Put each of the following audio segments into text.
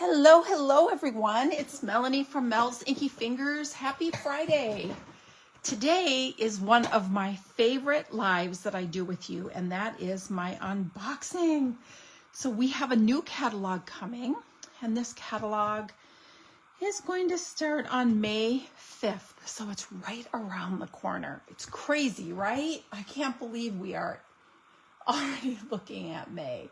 Hello, hello everyone. It's Melanie from Mel's Inky Fingers. Happy Friday. Today is one of my favorite lives that I do with you, and that is my unboxing. So we have a new catalog coming, and this catalog is going to start on May 5th. So it's right around the corner. It's crazy, right? I can't believe we are already looking at May.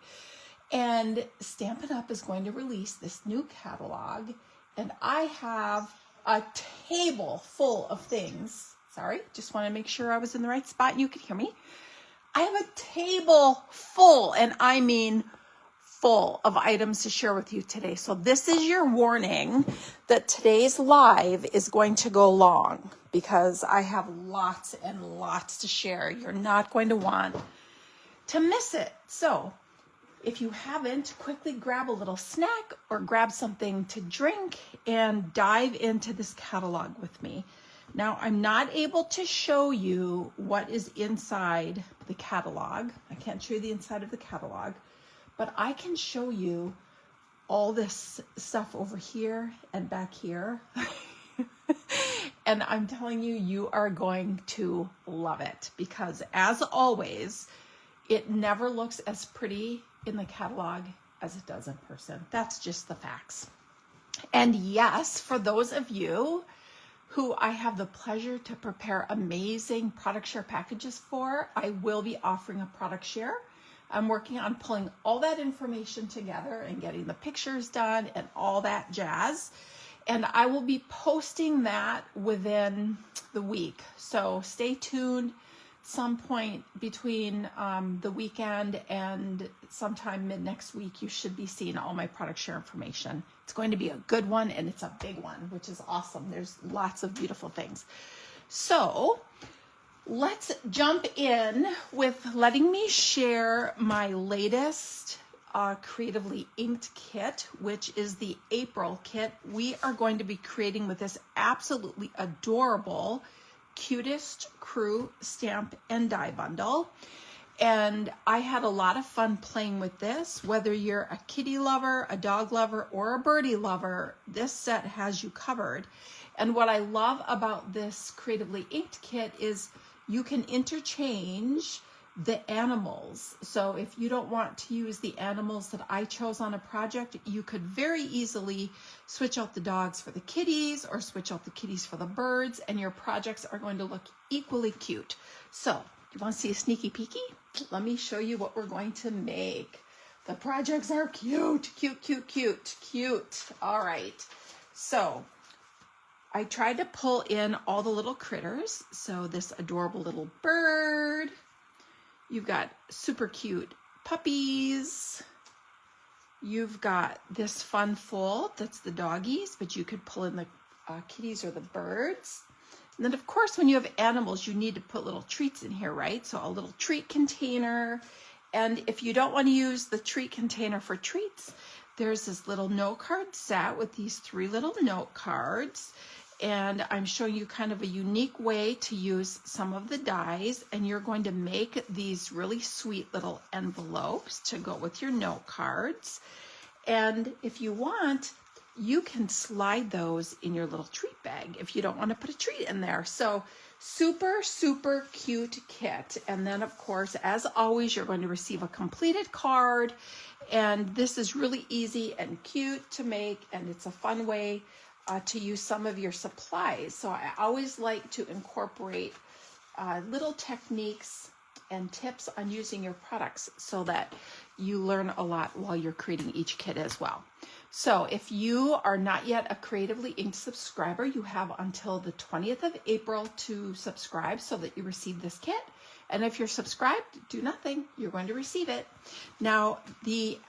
And Stampin' Up is going to release this new catalog, and I have a table full of things. Sorry, just want to make sure I was in the right spot and you could hear me. I have a table full, and I mean full, of items to share with you today. So this is your warning that today's live is going to go long because I have lots and lots to share. You're not going to want to miss it. So if you haven't, quickly grab a little snack or grab something to drink and dive into this catalog with me. Now, I'm not able to show you what is inside the catalog. I can't show you the inside of the catalog, but I can show you all this stuff over here and back here. And I'm telling you, you are going to love it because, as always, it never looks as pretty in the catalog as it does in person. That's just the facts. And yes, for those of you who I have the pleasure to prepare amazing product share packages for, I will be offering a product share. I'm working on pulling all that information together and getting the pictures done and all that jazz. And I will be posting that within the week. So stay tuned. Some point between the weekend and sometime mid next week, you should be seeing all my product share information. It's going to be a good one, and it's a big one, which is awesome. There's lots of beautiful things. So let's jump in with letting me share my latest creatively inked kit, which is the April kit. We are going to be creating with this absolutely adorable Cutest Crew stamp and die bundle, and I had a lot of fun playing with this. Whether you're a kitty lover, a dog lover, or a birdie lover, this set has you covered. And what I love about this creatively inked kit is you can interchange the animals. So if you don't want to use the animals that I chose on a project, you could very easily switch out the dogs for the kitties or switch out the kitties for the birds, and your projects are going to look equally cute. So you want to see a sneaky peeky? Let me show you what we're going to make. The projects are cute, cute, cute, cute, cute. All right. So I tried to pull in all the little critters. So this adorable little bird. You've got super cute puppies. You've got this fun fold, that's the doggies, but you could pull in the kitties or the birds. And then, of course, when you have animals, you need to put little treats in here, right? So a little treat container. And if you don't want to use the treat container for treats, there's this little note card set with these 3 little note cards. And I'm showing you kind of a unique way to use some of the dies, and you're going to make these really sweet little envelopes to go with your note cards. And if you want, you can slide those in your little treat bag if you don't want to put a treat in there. So super, super cute kit. And then, of course, as always, you're going to receive a completed card. And this is really easy and cute to make, and it's a fun way to use some of your supplies. So I always like to incorporate little techniques and tips on using your products so that you learn a lot while you're creating each kit as well. So if you are not yet a Creatively Inked subscriber, you have until the 20th of April to subscribe so that you receive this kit. And if you're subscribed, do nothing. You're going to receive it. Now, the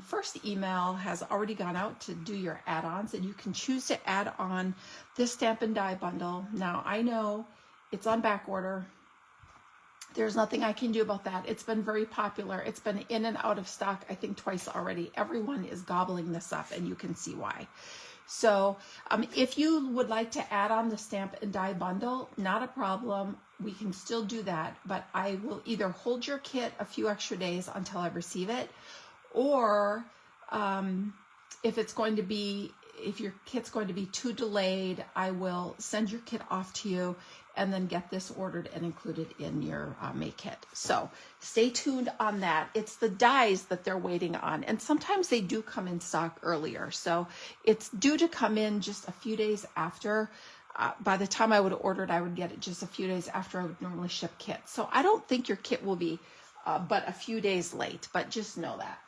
first email has already gone out to do your add-ons, and you can choose to add on this stamp and die bundle. Now, I know it's on back order. There's nothing I can do about that. It's been very popular. It's been in and out of stock, I think, twice already. Everyone is gobbling this up, and you can see why. So if you would like to add on the stamp and die bundle, not a problem. We can still do that, but I will either hold your kit a few extra days until I receive it, or if it's going to be, if your kit's going to be too delayed, I will send your kit off to you and then get this ordered and included in your make kit. So stay tuned on that. It's the dies that they're waiting on, and sometimes they do come in stock earlier. So it's due to come in just a few days after. By the time I would order it, I would get it just a few days after I would normally ship kits. So I don't think your kit will be but a few days late, but just know that.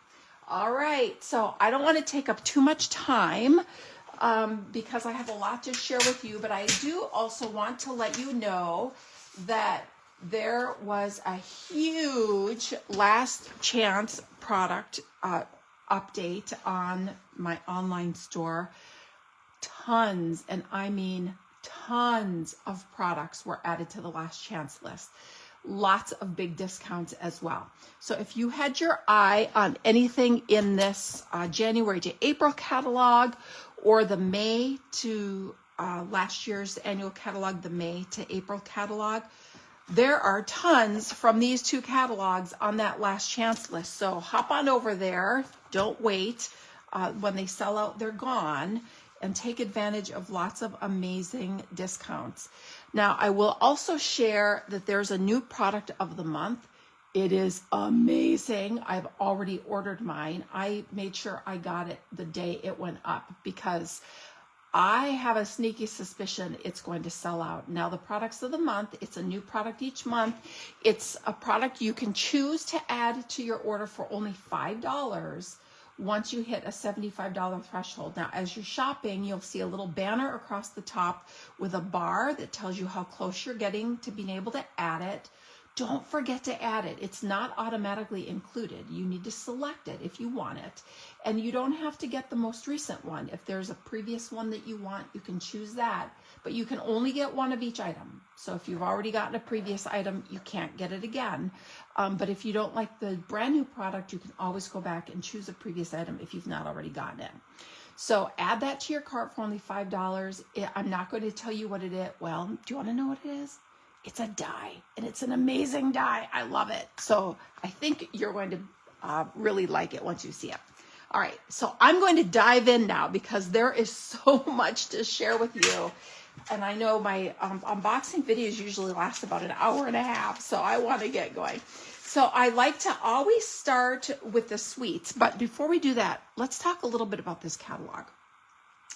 All right, so I don't want to take up too much time because I have a lot to share with you, but I do also want to let you know that there was a huge last chance product update on my online store. Tons, and I mean tons of products were added to the last chance list. Lots of big discounts as well. So if you had your eye on anything in this January to April catalog, or the May to last year's annual catalog, the May to April catalog, there are tons from these two catalogs on that last chance list. So hop on over there. Don't wait. When they sell out, they're gone, and take advantage of lots of amazing discounts. Now, I will also share that there's a new product of the month. It is amazing. I've already ordered mine. I made sure I got it the day it went up because I have a sneaky suspicion it's going to sell out. Now, the products of the month, it's a new product each month. It's a product you can choose to add to your order for only $5 once you hit a $75 threshold. Now, as you're shopping, you'll see a little banner across the top with a bar that tells you how close you're getting to being able to add it. Don't forget to add it. It's not automatically included. You need to select it if you want it. And you don't have to get the most recent one. If there's a previous one that you want, you can choose that. But you can only get one of each item. So if you've already gotten a previous item, you can't get it again. But if you don't like the brand new product, you can always go back and choose a previous item if you've not already gotten it. So add that to your cart for only $5. I'm not going to tell you what it is. Well, do you want to know what it is? It's a die, and it's an amazing die. I love it. So I think you're going to really like it once you see it. All right, so I'm going to dive in now because there is so much to share with you. And I know my unboxing videos usually last about an hour and a half, so I want to get going. So I like to always start with the sweets, but before we do that, let's talk a little bit about this catalog.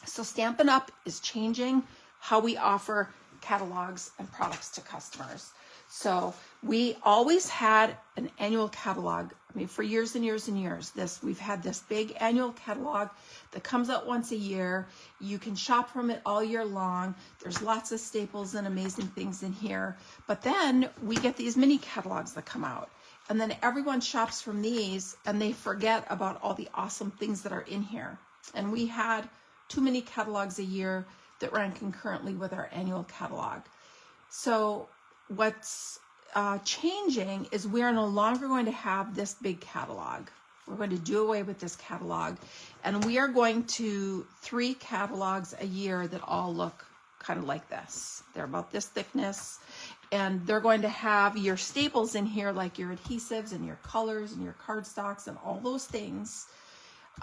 So Stampin' Up! Is changing how we offer catalogs and products to customers. So we always had an annual catalog. I mean, for years and years and years, we've had this big annual catalog that comes out once a year. You can shop from it all year long. There's lots of staples and amazing things in here. But then we get these mini catalogs that come out. And then everyone shops from these and they forget about all the awesome things that are in here. And we had too many catalogs a year that ran concurrently with our annual catalog. So what's changing is we're no longer going to have this big catalog. We're going to do away with this catalog, and we are going to 3 catalogs a year that all look kind of like this. They're about this thickness, and they're going to have your staples in here, like your adhesives and your colors and your cardstocks and all those things.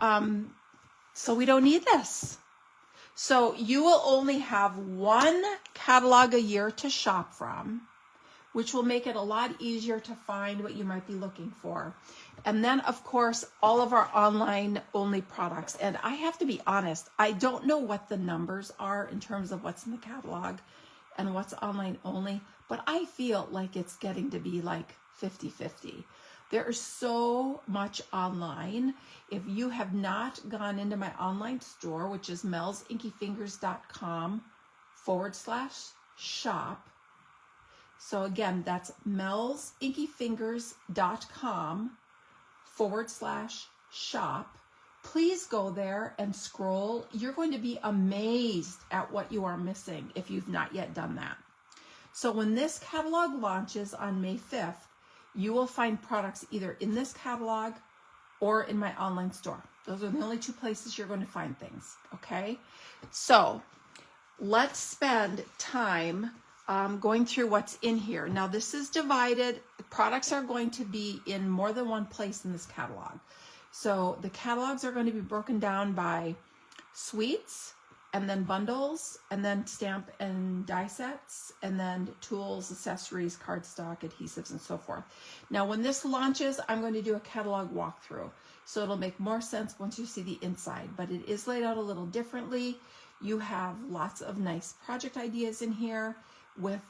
So we don't need this. So you will only have 1 catalog a year to shop from, which will make it a lot easier to find what you might be looking for. And then, of course, all of our online only products. And I have to be honest, I don't know what the numbers are in terms of what's in the catalog and what's online only, but I feel like it's getting to be like 50-50. There is so much online. If you have not gone into my online store, which is melsinkyfingers.com/shop. So again, that's melsinkyfingers.com/shop. Please go there and scroll. You're going to be amazed at what you are missing if you've not yet done that. So when this catalog launches on May 5th, you will find products either in this catalog or in my online store. Those are the only 2 places you're going to find things, okay? So let's spend time going through what's in here. Now this is divided. The products are going to be in more than one place in this catalog. So the catalogs are going to be broken down by suites, and then bundles, and then stamp and die sets, and then tools, accessories, cardstock, adhesives, and so forth. Now, when this launches, I'm going to do a catalog walkthrough. So it'll make more sense once you see the inside, but it is laid out a little differently. You have lots of nice project ideas in here with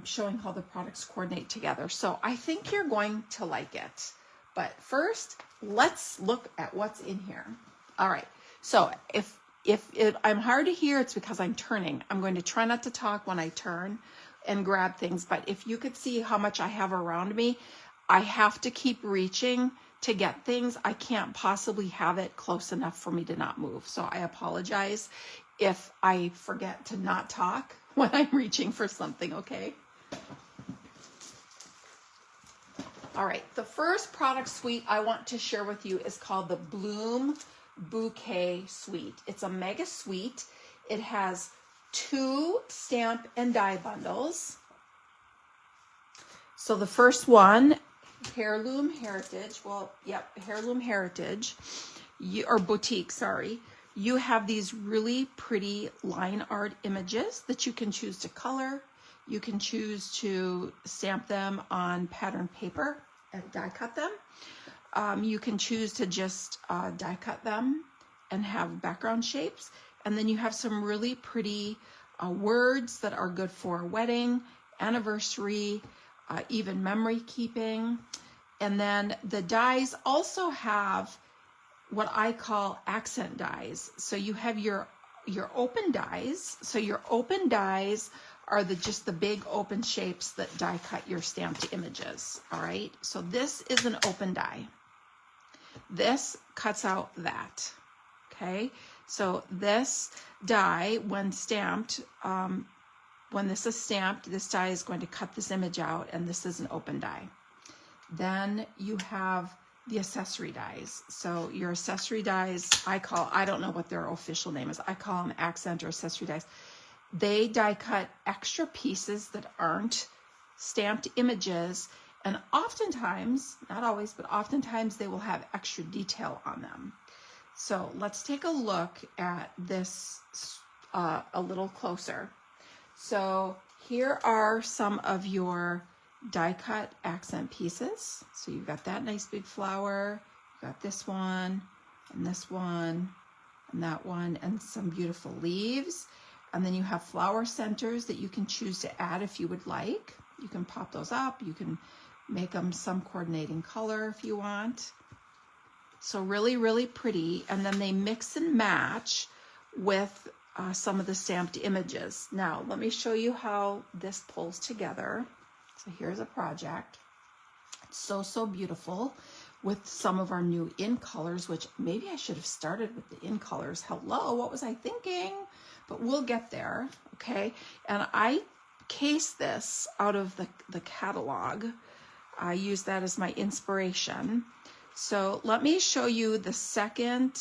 showing how the products coordinate together. So I think you're going to like it. But first, let's look at what's in here. All right, so if I'm hard to hear, it's because I'm turning. I'm going to try not to talk when I turn and grab things, but if you could see how much I have around me, I have to keep reaching to get things. I can't possibly have it close enough for me to not move. So I apologize if I forget to not talk when I'm reaching for something, okay? All right, the first product suite I want to share with you is called the Bloom Bouquet Suite. It's a mega suite. It has 2 stamp and die bundles. So the first one, Heirloom Heritage, Heirloom Heritage, or Boutique, sorry. You have these really pretty line art images that you can choose to color. You can choose to stamp them on pattern paper and die cut them. You can choose to just die cut them and have background shapes. And then you have some really pretty words that are good for wedding, anniversary, even memory keeping. And then the dies also have what I call accent dies. So you have your open dies. So your open dies are just the big open shapes that die cut your stamped images. All right, so this is an open die. This cuts out that, okay? So this die, when stamped, when this is stamped, this die is going to cut this image out, and this is an open die. Then you have the accessory dies. So your accessory dies, I don't know what their official name is. I call them accent or accessory dies. They die cut extra pieces that aren't stamped images, and oftentimes, not always, but oftentimes they will have extra detail on them. So let's take a look at this a little closer. So here are some of your die cut accent pieces. So you've got that nice big flower, you've got this one, and this one, and that one, and some beautiful leaves. And then you have flower centers that you can choose to add if you would like. You can pop those up, you can make them some coordinating color if you want. So really, really pretty. And then they mix and match with some of the stamped images. Now, let me show you how this pulls together. So here's a project. It's so, so beautiful with some of our new in colors, which maybe I should have started with the in colors. Hello, what was I thinking? But we'll get there, okay? And I case this out of the catalog. I use that as my inspiration. So let me show you the second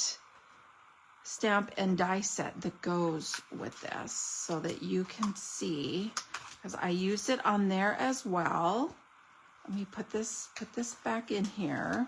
stamp and die set that goes with this so that you can see, because I used it on there as well. Let me put this back in here.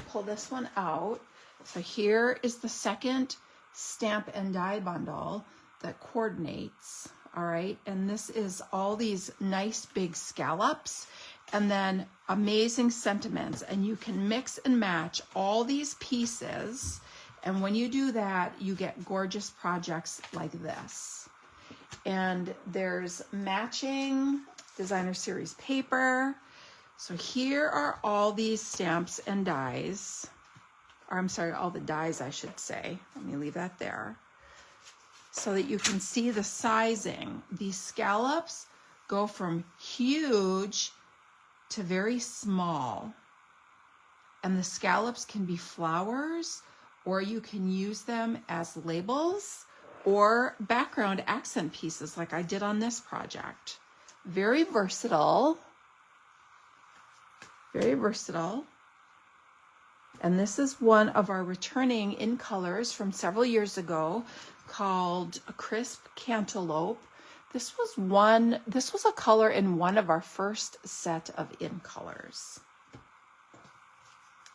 Pull this one out. So here is the second stamp and die bundle that coordinates, all right? And this is all these nice big scallops and then amazing sentiments, and you can mix and match all these pieces, and when you do that, you get gorgeous projects like this. And there's matching designer series paper. So here are all these stamps and dies, or I'm sorry, all the dies I should say. Let me leave that there so that you can see the sizing. These scallops go from huge to very small, and the scallops can be flowers, or you can use them as labels or background accent pieces like I did on this project. Very versatile. Very versatile. And this is one of our returning in colors from several years ago called a Crisp Cantaloupe. This was a color in one of our first set of in colors.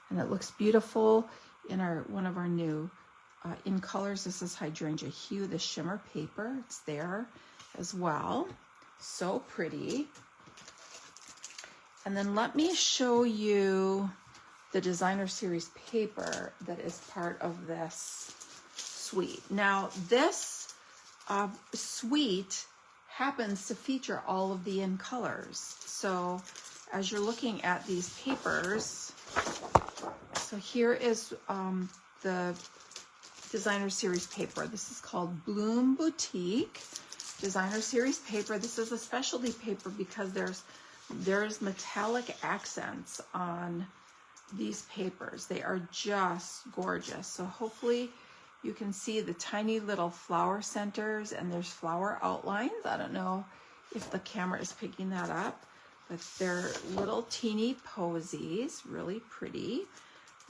And it looks beautiful in one of our new in colors. This is Hydrangea Hue, the shimmer paper. It's there as well. So pretty. And then let me show you the designer series paper that is part of this suite. Now this suite happens to feature all of the in colors. So as you're looking at these papers, so here is the designer series paper. This is called Bloom Boutique designer series paper. This is a specialty paper because there's metallic accents on these papers. They are just gorgeous. So hopefully you can see the tiny little flower centers, and there's flower outlines. I don't know if the camera is picking that up, but they're little teeny posies, really pretty.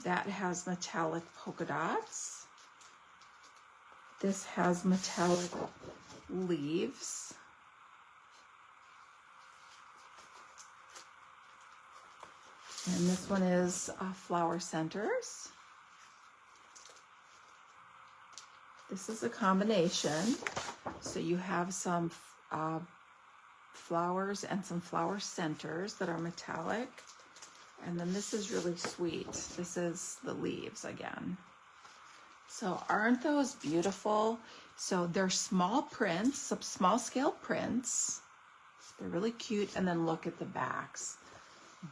That has metallic polka dots. This has metallic leaves. And this one is flower centers. This is a combination. So you have some flowers and some flower centers that are metallic. And then this is really sweet. This is the leaves again. So aren't those beautiful? So they're small prints, some small scale prints. They're really cute. And then look at the backs.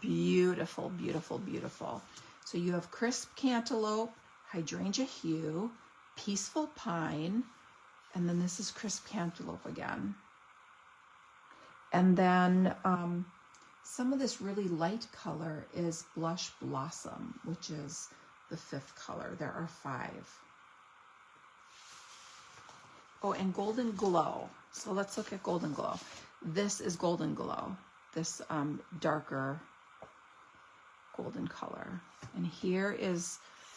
Beautiful, beautiful, beautiful. So you have crisp cantaloupe, hydrangea hue, peaceful pine, and then this is crisp cantaloupe again. And then some of this really light color is blush blossom, which is the 5th color. There are 5. Oh, and golden glow. So let's look at golden glow. This is golden glow, this darker golden color. And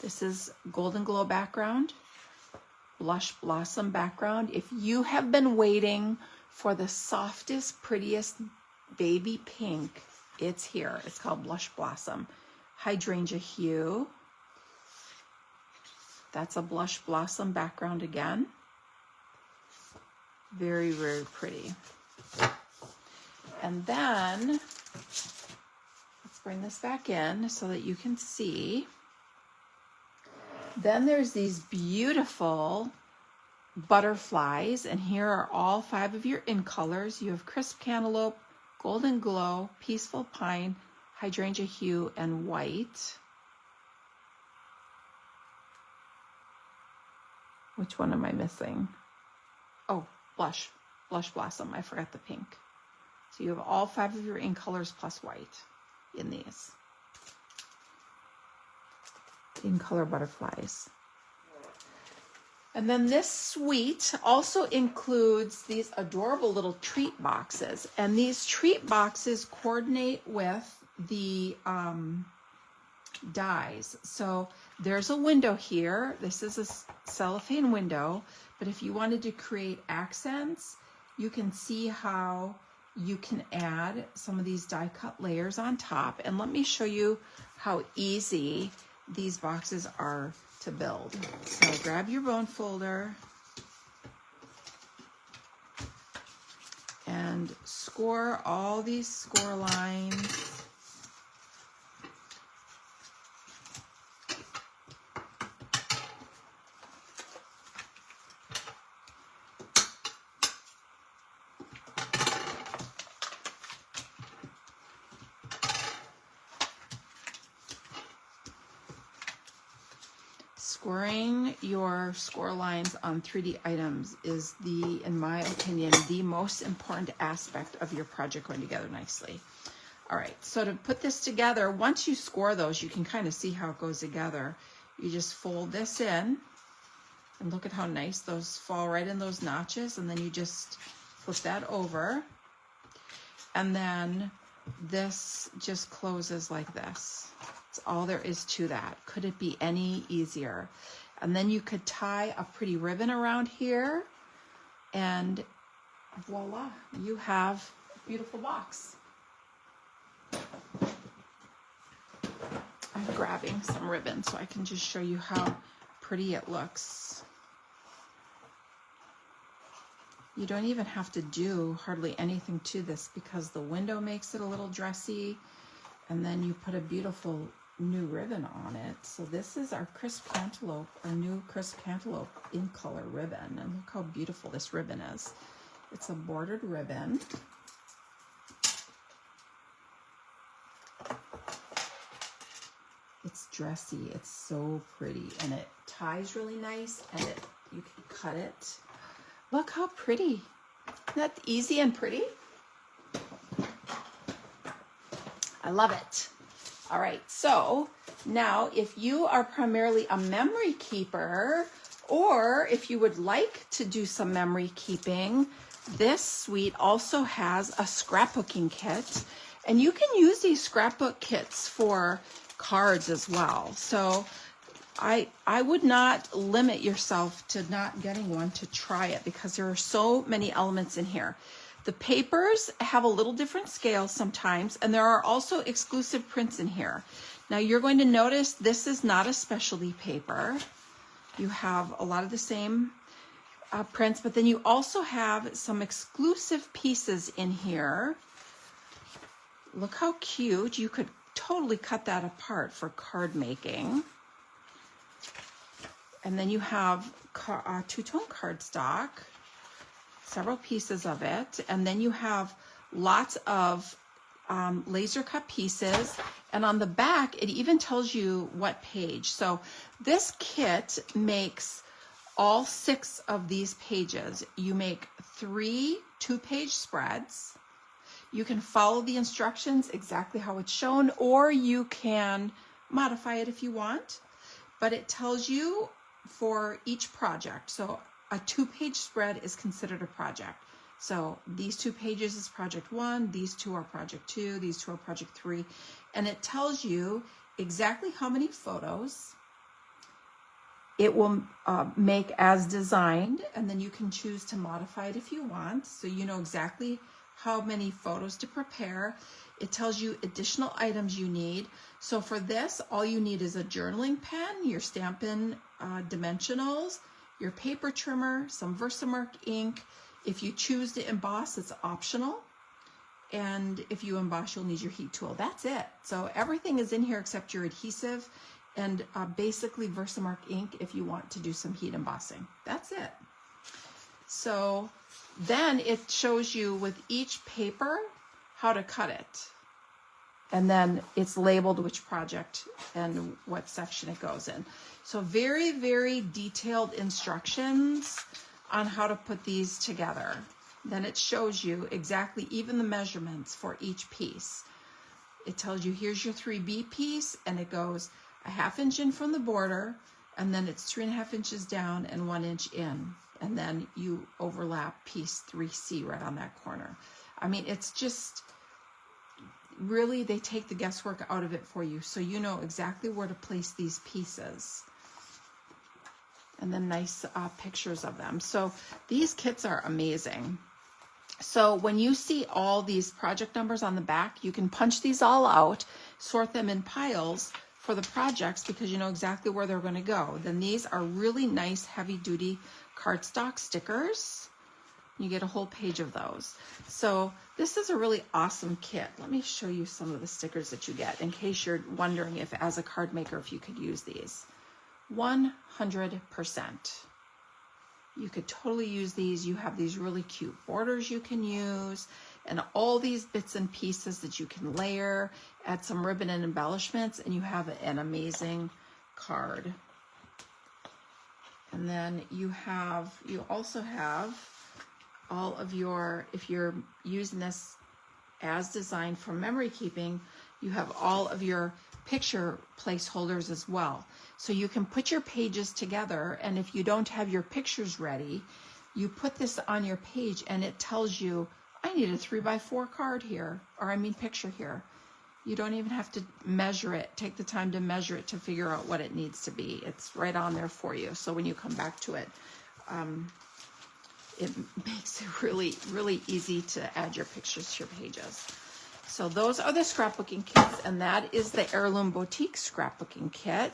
this is golden glow background, blush blossom background. If you have been waiting for the softest, prettiest baby pink, it's here. It's called blush blossom. Hydrangea hue. That's a blush blossom background again. Very, very pretty. And then let's bring this back in so that you can see. Then there's these beautiful butterflies, and here are all 5 of your in colors. You have crisp cantaloupe, golden glow, peaceful pine, hydrangea hue, and white. Which one am I missing? Oh, blush blossom. I forgot the pink. So you have all 5 of your in colors plus white in these in color butterflies. And then this suite also includes these adorable little treat boxes, and these treat boxes coordinate with the dies. So there's a window here. This is a cellophane window, but if you wanted to create accents, you can see how you can add some of these die cut layers on top. And let me show you how easy these boxes are to build. So grab your bone folder and score all these score lines. Scoring your score lines on 3D items is in my opinion, the most important aspect of your project going together nicely. All right, so to put this together, once you score those, you can kind of see how it goes together. You just fold this in, and look at how nice those fall right in those notches, and then you just flip that over, and then this just closes like this. That's all there is to that. Could it be any easier? And then you could tie a pretty ribbon around here and voila, you have a beautiful box. I'm grabbing some ribbon so I can just show you how pretty it looks. You don't even have to do hardly anything to this because the window makes it a little dressy, and then you put a beautiful new ribbon on it. So this is our crisp cantaloupe, our new crisp cantaloupe in color ribbon, and look how beautiful this ribbon is. It's a bordered ribbon. It's dressy, it's so pretty, and it ties really nice, and you can cut it. Look how pretty. Isn't that easy and pretty? I love it. All right, so now if you are primarily a memory keeper, or if you would like to do some memory keeping, this suite also has a scrapbooking kit, and you can use these scrapbook kits for cards as well. So I would not limit yourself to not getting one to try it, because there are so many elements in here. The papers have a little different scale sometimes, and there are also exclusive prints in here. Now you're going to notice this is not a specialty paper. You have a lot of the same prints, but then you also have some exclusive pieces in here. Look how cute. You could totally cut that apart for card making. And then you have two-tone cardstock, several pieces of it, and then you have lots of laser cut pieces, and on the back it even tells you what page. So this kit makes all 6 of these pages. You make 3 2-page spreads. You can follow the instructions exactly how it's shown, or you can modify it if you want, but it tells you for each project. So a 2-page spread is considered a project. So these 2 pages is project 1, these 2 are project 2, these 2 are project 3, and it tells you exactly how many photos it will make as designed, and then you can choose to modify it if you want, so you know exactly how many photos to prepare. It tells you additional items you need. So for this, all you need is a journaling pen, your Stampin' dimensionals, your paper trimmer, some Versamark ink. If you choose to emboss, it's optional. And if you emboss, you'll need your heat tool. That's it. So everything is in here except your adhesive and basically Versamark ink if you want to do some heat embossing. That's it. So then it shows you with each paper how to cut it. And then it's labeled which project and what section it goes in. So very, very detailed instructions on how to put these together. Then it shows you exactly even the measurements for each piece. It tells you here's your 3B piece, and it goes a 1/2 inch in from the border, and then it's 3.5 inches down and 1 inch in. And then you overlap piece 3C right on that corner. I mean, it's just really, they take the guesswork out of it for you, so you know exactly where to place these pieces. And then nice pictures of them. So these kits are amazing. So when you see all these project numbers on the back, you can punch these all out, sort them in piles for the projects because you know exactly where they're going to go. Then these are really nice heavy-duty cardstock stickers. You get a whole page of those. So this is a really awesome kit. Let me show you some of the stickers that you get in case you're wondering if as a card maker if you could use these. 100%. You could totally use these. You have these really cute borders you can use and all these bits and pieces that you can layer, add some ribbon and embellishments, and you have an amazing card. And then you also have all of your, if you're using this as designed for memory keeping, you have all of your picture placeholders as well. So you can put your pages together, and if you don't have your pictures ready, you put this on your page and it tells you, I need a 3x4 card here, or I mean picture here. You don't even have to measure it, take the time to measure it to figure out what it needs to be. It's right on there for you. So when you come back to it, it makes it really, really easy to add your pictures to your pages. So those are the scrapbooking kits, and that is the Heirloom Boutique scrapbooking kit.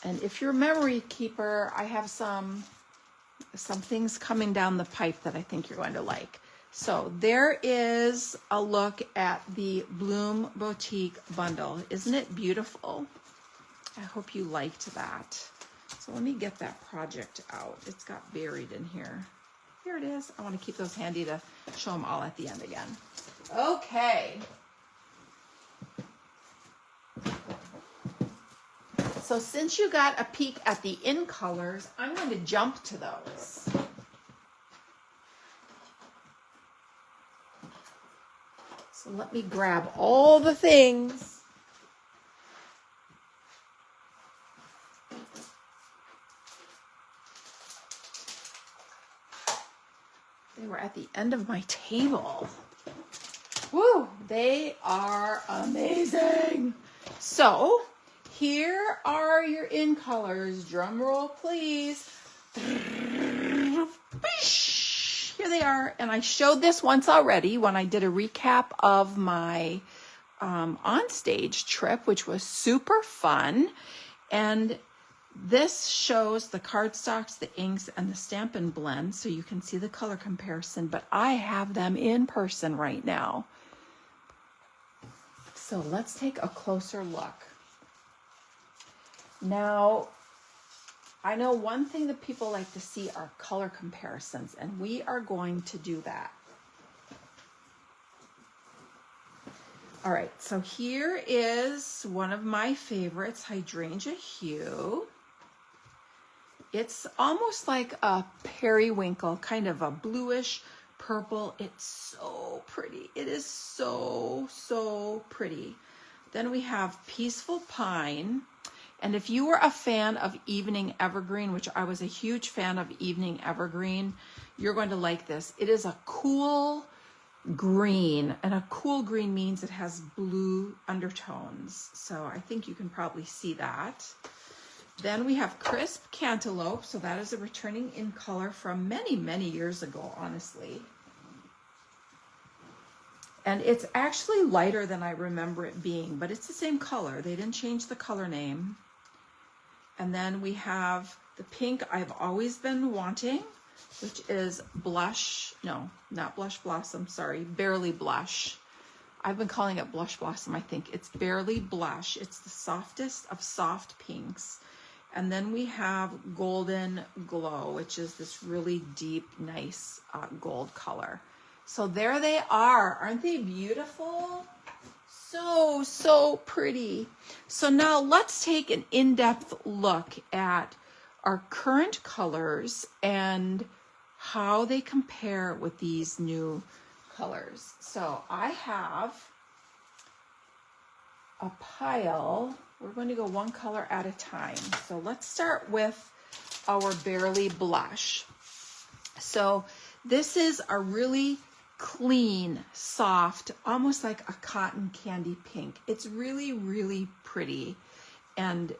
And if you're a memory keeper, I have some things coming down the pipe that I think you're going to like. So there is a look at the Bloom Boutique bundle. Isn't it beautiful? I hope you liked that. So let me get that project out. It's got buried in here. Here it is. I want to keep those handy to show them all at the end again. Okay. So since you got a peek at the in colors, I'm going to jump to those. So let me grab all the things. They were at the end of my table. Woo, they are amazing. So here are your in colors. Drum roll, please. Here they are. And I showed this once already when I did a recap of my onstage trip, which was super fun. And this shows the cardstocks, the inks, and the Stampin' Blend, so you can see the color comparison, but I have them in person right now. So let's take a closer look. Now, I know one thing that people like to see are color comparisons, and we are going to do that. All right, so here is one of my favorites, Hydrangea Hue. It's almost like a periwinkle, kind of a bluish purple. It's so pretty. It is so, so pretty. Then we have Peaceful Pine. And if you were a fan of Evening Evergreen, which I was a huge fan of Evening Evergreen, you're going to like this. It is a cool green, and a cool green means it has blue undertones. So I think you can probably see that. Then we have Crisp Cantaloupe. So that is a returning in color from many, many years ago, honestly. And it's actually lighter than I remember it being, but it's the same color. They didn't change the color name. And then we have the pink I've always been wanting, which is Blush. No, not Blush Blossom, sorry. Barely Blush. I've been calling it Blush Blossom, I think. It's Barely Blush. It's the softest of soft pinks. And then we have Golden Glow, which is this really deep, nice gold color. So there they are. Aren't they beautiful? So, so pretty. So now let's take an in-depth look at our current colors and how they compare with these new colors. So I have a pile. We're going to go one color at a time. So let's start with our Barely Blush. So this is a really clean, soft, almost like a cotton candy pink. It's really, really pretty. And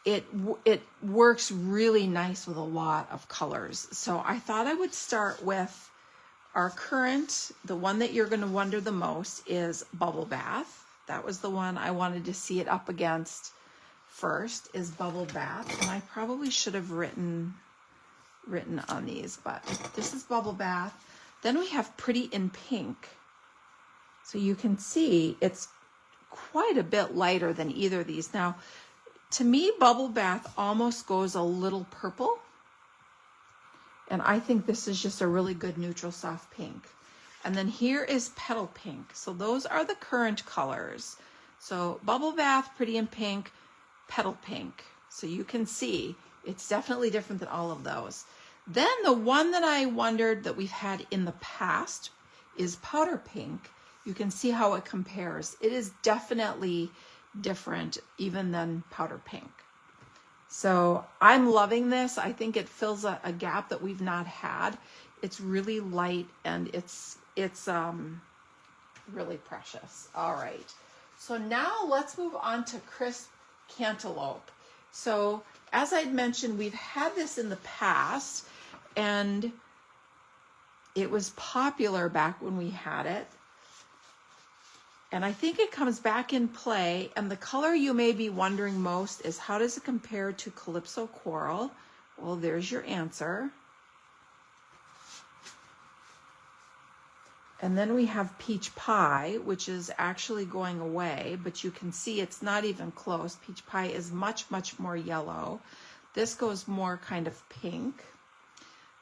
it works really nice with a lot of colors. So I thought I would start with our current, the one that you're going to wonder the most is Bubble Bath. That was the one I wanted to see it up against first, is Bubble Bath. And I probably should have written on these, but this is Bubble Bath. Then we have Pretty in Pink. So you can see it's quite a bit lighter than either of these. Now, to me, Bubble Bath almost goes a little purple. And I think this is just a really good neutral soft pink. And then here is Petal Pink. So those are the current colors. So Bubble Bath, Pretty in Pink, Petal Pink. So you can see it's definitely different than all of those. Then the one that I wondered that we've had in the past is Powder Pink. You can see how it compares. It is definitely different even than Powder Pink. So I'm loving this. I think it fills a gap that we've not had. It's really light and it's really precious. All right. So now let's move on to Crisp Cantaloupe. So as I'd mentioned, we've had this in the past, and it was popular back when we had it. And I think it comes back in play. And the color you may be wondering most is, how does it compare to Calypso Coral? Well, there's your answer. And then we have Peach Pie, which is actually going away, but you can see it's not even close. Peach Pie is much, much more yellow. This goes more kind of pink.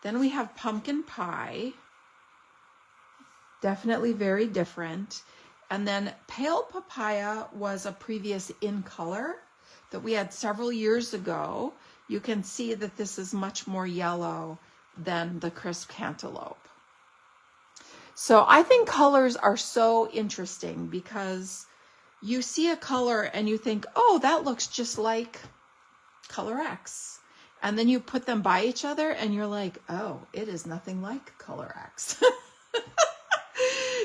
Then we have Pumpkin Pie. Definitely very different. And then Pale Papaya was a previous in color that we had several years ago. You can see that this is much more yellow than the Crisp Cantaloupe. So I think colors are so interesting, because you see a color and you think, oh, that looks just like color X. And then you put them by each other and you're like, oh, it is nothing like color X.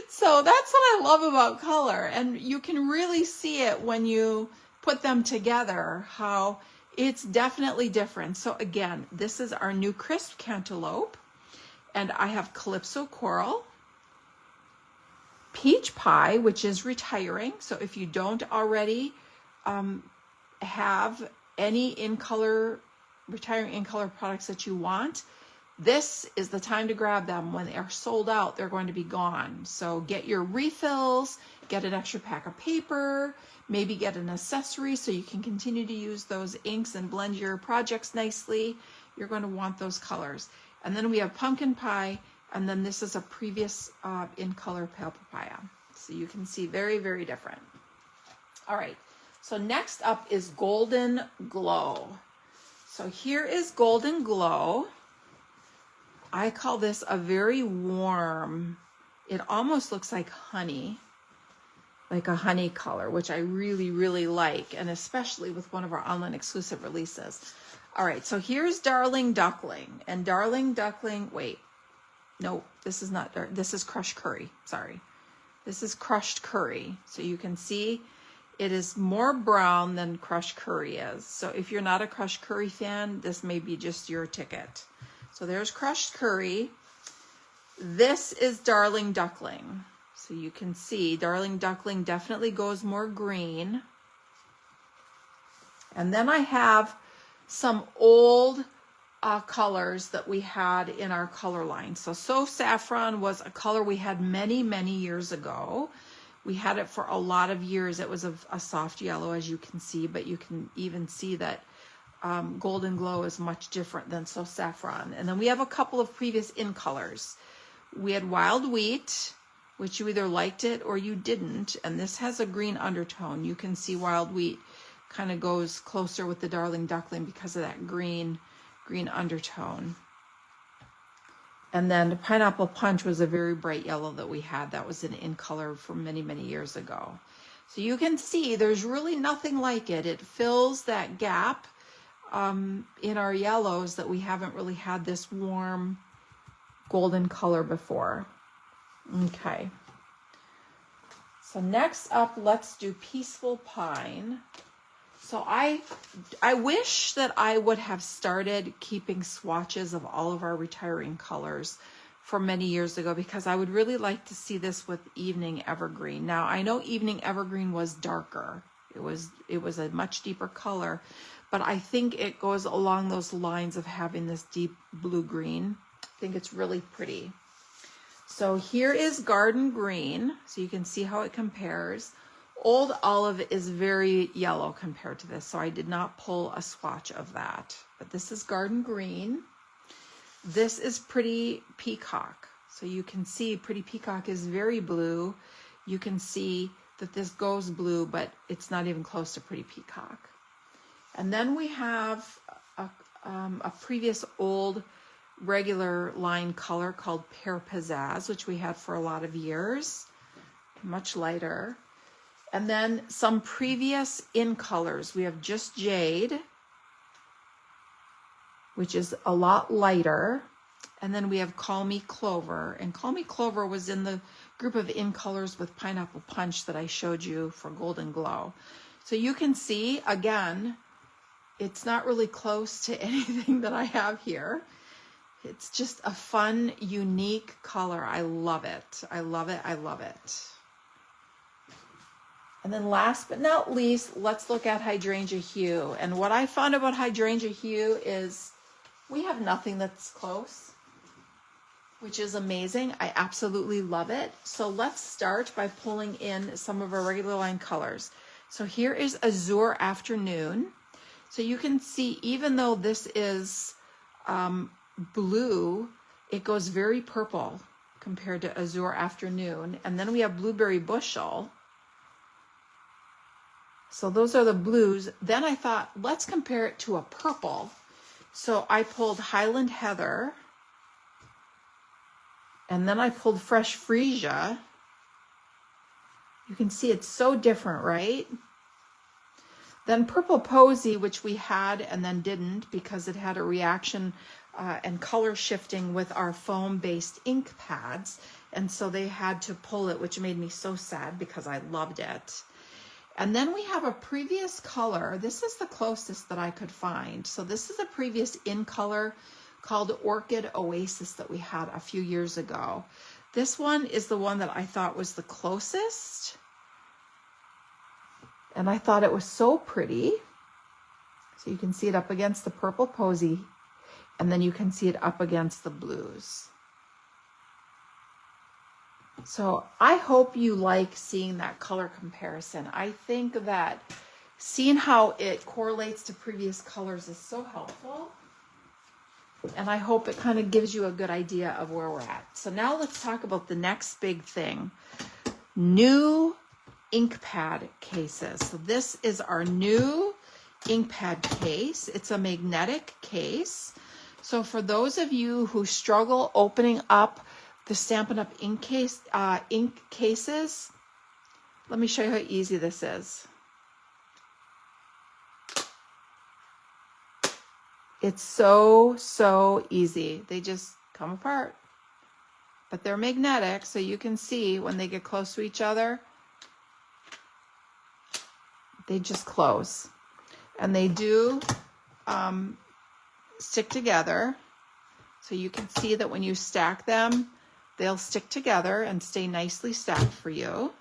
So that's what I love about color. And you can really see it when you put them together, how it's definitely different. So again, this is our new Crisp Cantaloupe. And I have Calypso Coral, Peach Pie, which is retiring. So if you don't already have any retiring in color products that you want, this is the time to grab them. When they are sold out, they're going to be gone. So get your refills, get an extra pack of paper, maybe get an accessory so you can continue to use those inks and blend your projects nicely. You're going to want those colors. And then we have Pumpkin Pie, and then this is a previous in color Pale Papaya. So you can see very, very different. All right, so next up is Golden Glow. So here is Golden Glow. I call this a very warm, it almost looks like honey, like a honey color, which I really, really like, and especially with one of our online exclusive releases. All right, so here's Darling Duckling, and Darling Duckling, wait, no, this is not, this is Crushed Curry, sorry. This is Crushed Curry, so you can see it is more brown than Crushed Curry is. So if you're not a Crushed Curry fan, this may be just your ticket. So there's Crushed Curry. This is Darling Duckling. So you can see Darling Duckling definitely goes more green. And then I have some old colors that we had in our color line. So Saffron was a color we had many, many years ago. We had it for a lot of years. It was a soft yellow, as you can see, but you can even see that Golden Glow is much different than So Saffron. And then we have a couple of previous in colors. We had Wild Wheat, which you either liked it or you didn't. And this has a green undertone. You can see Wild Wheat kind of goes closer with the Darling Duckling because of that green undertone. And then Pineapple Punch was a very bright yellow that we had. That was an in color from many, many years ago. So you can see there's really nothing like it. It fills that gap in our yellows that we haven't really had this warm golden color before. Okay. So next up, let's do Peaceful Pine. So I wish that I would have started keeping swatches of all of our retiring colors from many years ago, because I would really like to see this with Evening Evergreen. Now I know Evening Evergreen was darker. It was a much deeper color, but I think it goes along those lines of having this deep blue-green. I think it's really pretty. So here is Garden Green, so you can see how it compares. Old Olive is very yellow compared to this, so I did not pull a swatch of that. But this is Garden Green. This is Pretty Peacock. So you can see Pretty Peacock is very blue. You can see that this goes blue, but it's not even close to Pretty Peacock. And then we have a previous old regular line color called Pear Pizzazz, which we had for a lot of years, much lighter. And then some previous in colors. We have Just Jade, which is a lot lighter. And then we have Call Me Clover. And Call Me Clover was in the group of in colors with Pineapple Punch that I showed you for Golden Glow. So you can see, again, It's not really close to anything that I have here. It's just a fun, unique color. I love it. I love it. I love it. And then last but not least, let's look at hydrangea hue. And what I found about hydrangea hue is we have nothing that's close, which is amazing. I absolutely love it. So let's start by pulling in some of our regular line colors. So here is Azure Afternoon. So you can see, even though this is blue, it goes very purple compared to Azure Afternoon. And then we have Blueberry Bushel. So those are the blues. Then I thought, let's compare it to a purple. So I pulled Highland Heather. And then I pulled Fresh Freesia. You can see it's so different, right? Then Purple Posy, which we had and then didn't because it had a reaction and color shifting with our foam-based ink pads. And so they had to pull it, which made me so sad because I loved it. And then we have a previous color. This is the closest that I could find. So this is a previous in color called Orchid Oasis that we had a few years ago. This one is the one that I thought was the closest. And I thought it was so pretty. So you can see it up against the Purple Posy, and then you can see it up against the blues. So I hope you like seeing that color comparison. I think that seeing how it correlates to previous colors is so helpful. And I hope it kind of gives you a good idea of where we're at. So now let's talk about the next big thing. New ink pad cases. So this is our new ink pad case. It's a magnetic case. So for those of you who struggle opening up the Stampin' Up! Ink cases, let me show you how easy this is. It's so easy. They just come apart. But they're magnetic, so you can see when they get close to each other, they just close. And they do stick together. So you can see that when you stack them, they'll stick together and stay nicely stacked for you.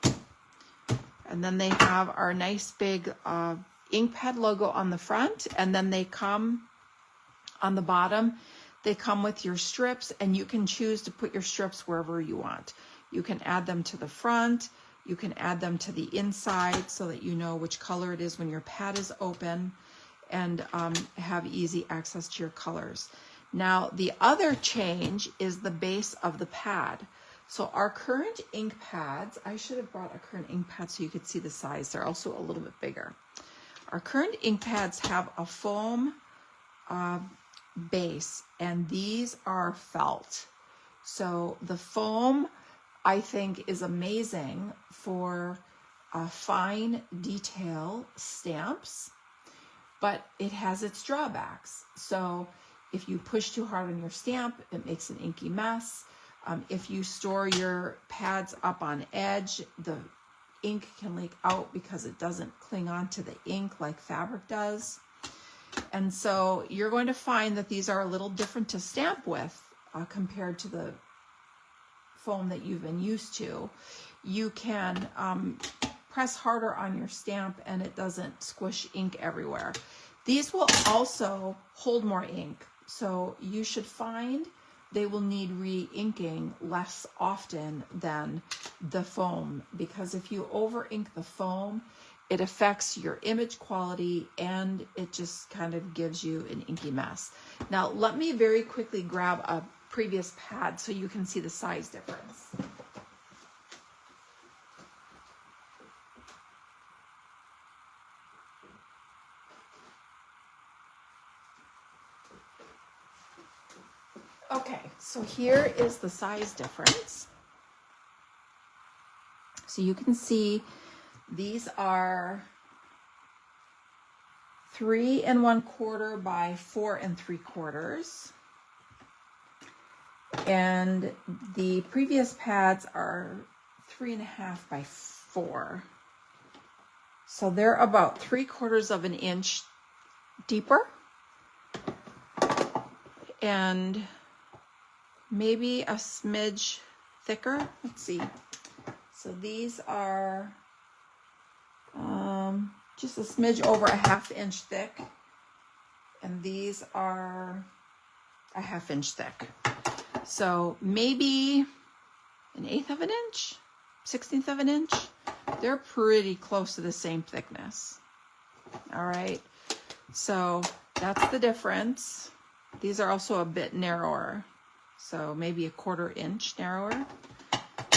And then they have our nice big ink pad logo on the front, and then they come on the bottom. They come with your strips, and you can choose to put your strips wherever you want. You can add them to the front. You can add them to the inside so that you know which color it is when your pad is open, and have easy access to your colors. Now, the other change is the base of the pad. So our current ink pads, I should have brought a current ink pad so you could see the size. They're also a little bit bigger. Our current ink pads have a foam base, and these are felt. So the foam, I think, is amazing for fine detail stamps, but it has its drawbacks. So if you push too hard on your stamp, it makes an inky mess. If you store your pads up on edge, the ink can leak out because it doesn't cling on to the ink like fabric does. And so you're going to find that these are a little different to stamp with compared to the foam that you've been used to. You can press harder on your stamp and it doesn't squish ink everywhere. These will also hold more ink. So you should find they will need re-inking less often than the foam, because if you over ink the foam, it affects your image quality and it just kind of gives you an inky mess. Now, let me very quickly grab a previous pad so you can see the size difference. Okay, so here is the size difference. So you can see these are 3 1/4 by 4 3/4. And the previous pads are 3 1/2 by 4. So they're about 3/4 of an inch deeper and maybe a smidge thicker. Let's see. So these are just a smidge over a 1/2 inch thick, and these are a 1/2 inch thick. So maybe 1/8 of an inch, 1/16 of an inch. They're pretty close to the same thickness. All right, so that's the difference. These are also a bit narrower, so maybe a 1/4 inch narrower.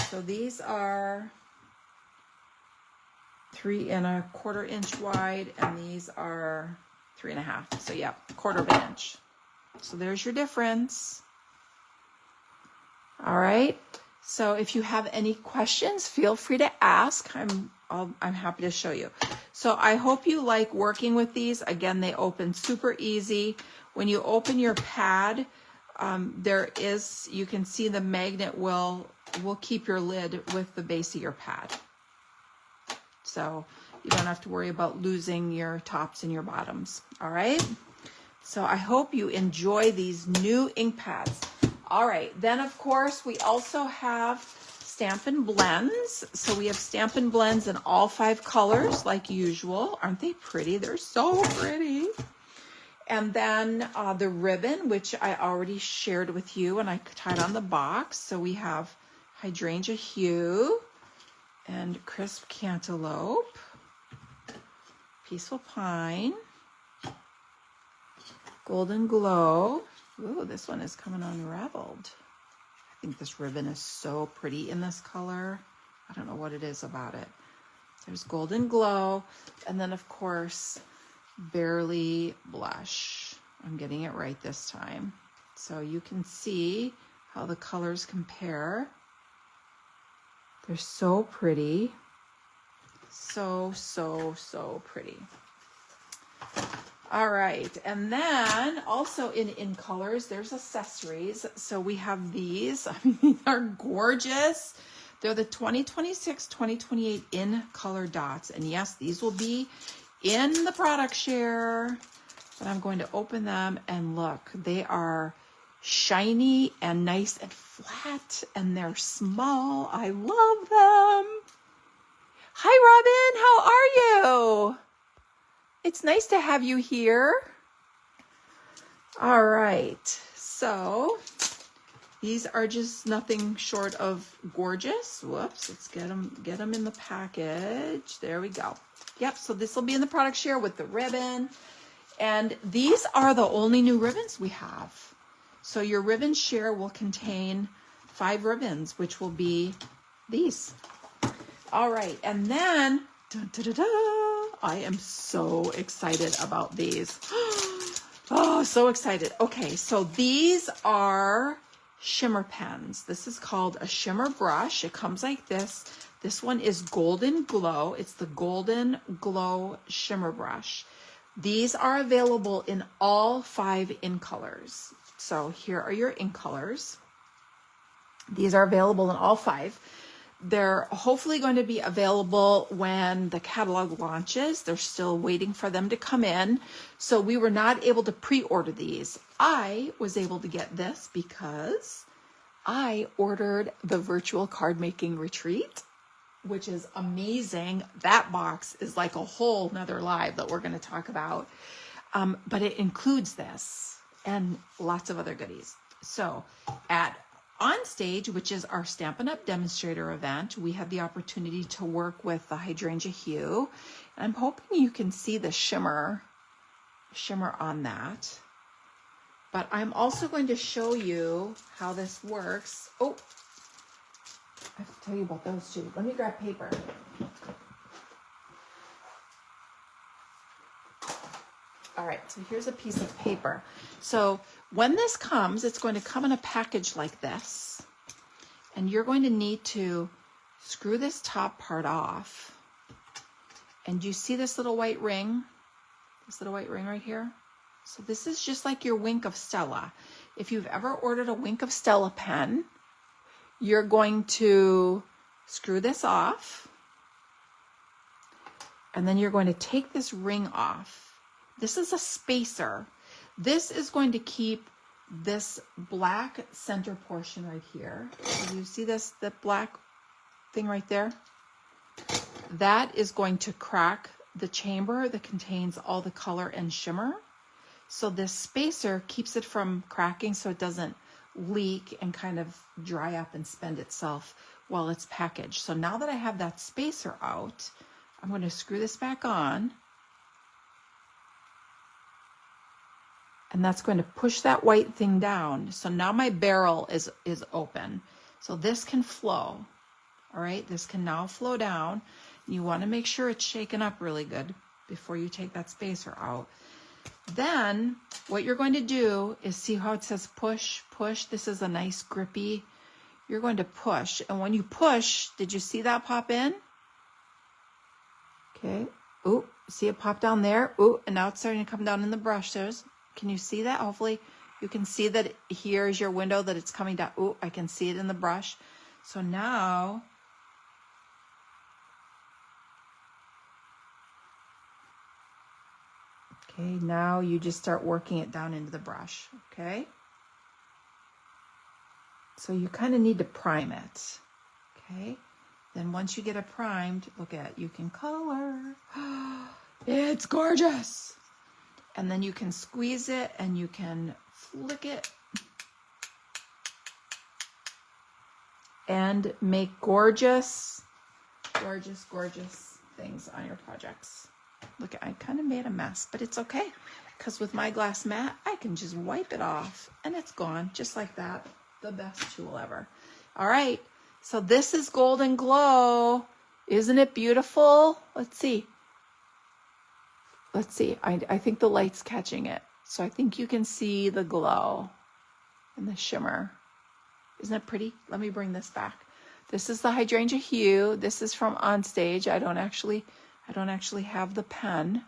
So these are 3 1/4 inch wide, and these are 3 1/2. So yeah, 1/4 of an inch. So there's your difference. All right. So if you have any questions, feel free to ask. I'm happy to show you. So I hope you like working with these. Again, they open super easy. When you open your pad, you can see the magnet will keep your lid with the base of your pad. So you don't have to worry about losing your tops and your bottoms. All right. So I hope you enjoy these new ink pads. All right, then of course we also have Stampin' Blends. So we have Stampin' Blends in all 5 colors like usual. Aren't they pretty? They're so pretty. And then the ribbon, which I already shared with you and I tied on the box. So we have Hydrangea Hue and Crisp Cantaloupe, Peaceful Pine, Golden Glow. Ooh, this one is coming unraveled. I think this ribbon is so pretty in this color. I don't know what it is about it. There's Golden Glow, and then of course, Barely Blush. I'm getting it right this time. So you can see how the colors compare. They're so pretty. So, so, so pretty. All right, and then also in colors, there's accessories. So we have these. I mean, these are gorgeous. They're the 2026, 2028 in color dots. And yes, these will be in the product share. But I'm going to open them and look, they are shiny and nice and flat, and they're small. I love them. Hi, Robin, how are you? It's nice to have you here. All right, so these are just nothing short of gorgeous. Whoops, let's get them in the package. There we go. Yep, so this will be in the product share with the ribbon. And these are the only new ribbons we have. So your ribbon share will contain 5 ribbons, which will be these. All right, and then, dun, dun, dun, dun, I am so excited about these. Oh, so excited. Okay, so these are shimmer pens. This is called a shimmer brush. It comes like this. This one is Golden Glow. It's the Golden Glow shimmer brush. These are available in all 5 ink colors. So here are your ink colors. These are available in all 5. They're hopefully going to be available when the catalog launches. They're still waiting for them to come in. So we were not able to pre-order these. I was able to get this because I ordered the virtual card making retreat, which is amazing. That box is like a whole nother live that we're going to talk about. But it includes this and lots of other goodies. So at On Stage, which is our Stampin' Up! Demonstrator event, we had the opportunity to work with the Hydrangea Hue. And I'm hoping you can see the shimmer on that. But I'm also going to show you how this works. Oh, I have to tell you about those two. Let me grab paper. All right, so here's a piece of paper. So when this comes, it's going to come in a package like this. And you're going to need to screw this top part off. And you see this little white ring? This little white ring right here? So this is just like your Wink of Stella. If you've ever ordered a Wink of Stella pen, you're going to screw this off. And then you're going to take this ring off. This is a spacer. This is going to keep this black center portion right here. Do you see this, the black thing right there? That is going to crack the chamber that contains all the color and shimmer. So this spacer keeps it from cracking so it doesn't leak and kind of dry up and spend itself while it's packaged. So now that I have that spacer out, I'm going to screw this back on. And that's going to push that white thing down. So now my barrel is open. So this can flow. All right, this can now flow down. You want to make sure it's shaken up really good before you take that spacer out. Then what you're going to do is see how it says push, push. This is a nice grippy. You're going to push. And when you push, did you see that pop in? Okay. Ooh, see it pop down there? Ooh, and now it's starting to come down in the brushes. Can you see that? Hopefully you can see that here's your window that it's coming down. Ooh, I can see it in the brush. So now, okay, now you just start working it down into the brush, okay? So you kind of need to prime it, okay? Then once you get it primed, look at, you can color. It's gorgeous. And then you can squeeze it and you can flick it and make gorgeous, gorgeous, gorgeous things on your projects. Look, I kind of made a mess, but it's okay because with my glass mat, I can just wipe it off and it's gone just like that. The best tool ever. All right, so this is Golden Glow. Isn't it beautiful? Let's see. Let's see, I think the light's catching it. So I think you can see the glow and the shimmer. Isn't it pretty? Let me bring this back. This is the hydrangea hue. This is from On Stage. I don't actually have the pen.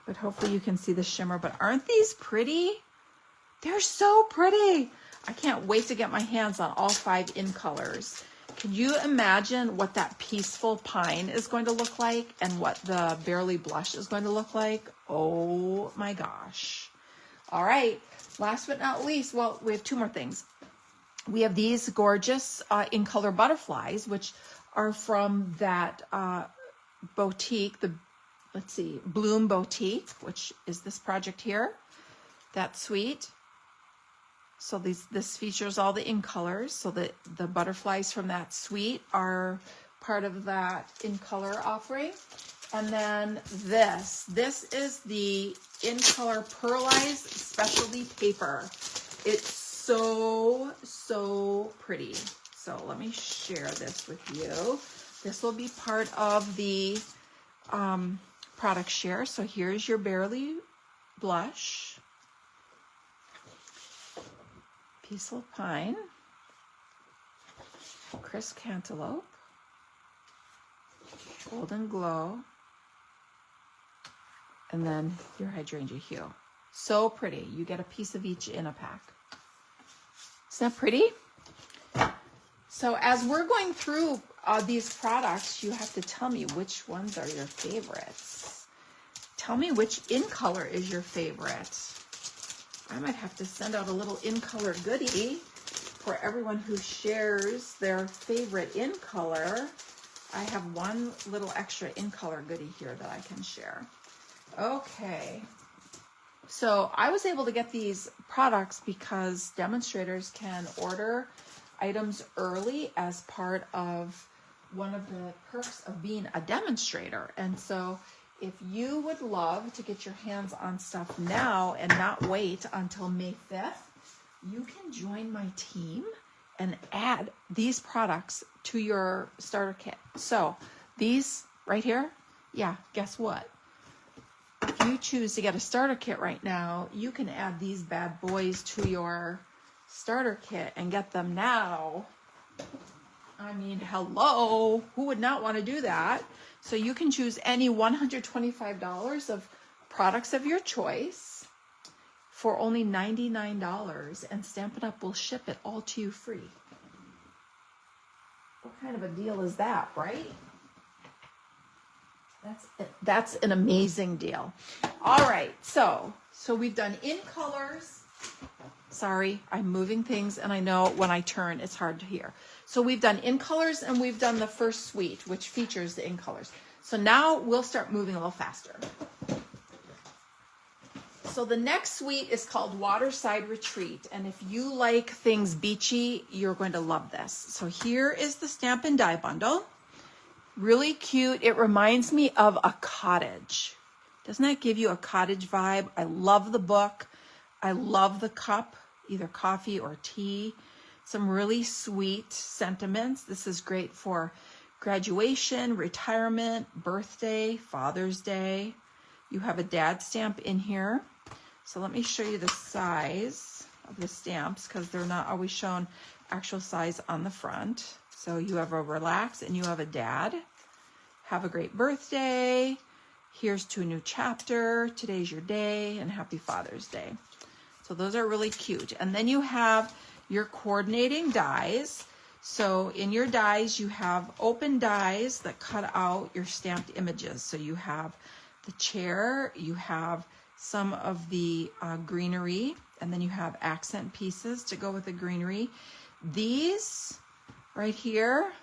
But hopefully you can see the shimmer. But aren't these pretty? They're so pretty. I can't wait to get my hands on all 5 in colors. Can you imagine what that Peaceful Pine is going to look like and what the Barely Blush is going to look like? Oh my gosh. All right, last but not least, well, we have 2 more things. We have these gorgeous in color butterflies, which are from that boutique, let's see, Bloom Boutique, which is this project here. That's sweet. So this features all the in colors. So the butterflies from that suite are part of that in color offering. And then this is the in color pearlized specialty paper. It's so, so pretty. So let me share this with you. This will be part of the product share. So here's your Barely Blush. Peaceful Pine, Crisp Cantaloupe, Golden Glow, and then your Hydrangea Hue. So pretty. You get a piece of each in a pack. Isn't that pretty? So as we're going through these products, you have to tell me which ones are your favorites. Tell me which in color is your favorite. I might have to send out a little in color goodie for everyone who shares their favorite in color. I have one little extra in color goodie here that I can share. Okay. So I was able to get these products because demonstrators can order items early as part of one of the perks of being a demonstrator. And so if you would love to get your hands on stuff now and not wait until May 5th, you can join my team and add these products to your starter kit. So these right here, yeah, guess what? If you choose to get a starter kit right now, you can add these bad boys to your starter kit and get them now. I mean, hello, who would not want to do that? So you can choose any $125 of products of your choice for only $99, and Stampin' Up! Will ship it all to you free. What kind of a deal is that, right? That's an amazing deal. All right, so we've done in colors. Sorry, I'm moving things, and I know when I turn, it's hard to hear. So we've done in colors, and we've done the first suite, which features the in colors. So now we'll start moving a little faster. So the next suite is called Waterside Retreat, and if you like things beachy, you're going to love this. So here is the Stampin' Die bundle. Really cute. It reminds me of a cottage. Doesn't that give you a cottage vibe? I love the book. I love the cup, either coffee or tea. Some really sweet sentiments. This is great for graduation, retirement, birthday, Father's Day. You have a dad stamp in here. So let me show you the size of the stamps because they're not always shown actual size on the front. So you have a relax and you have a dad. Have a great birthday. Here's to a new chapter. Today's your day, and happy Father's Day. So those are really cute. And then you have your coordinating dies. So in your dies, you have open dies that cut out your stamped images. So you have the chair, you have some of the greenery, and then you have accent pieces to go with the greenery. These right here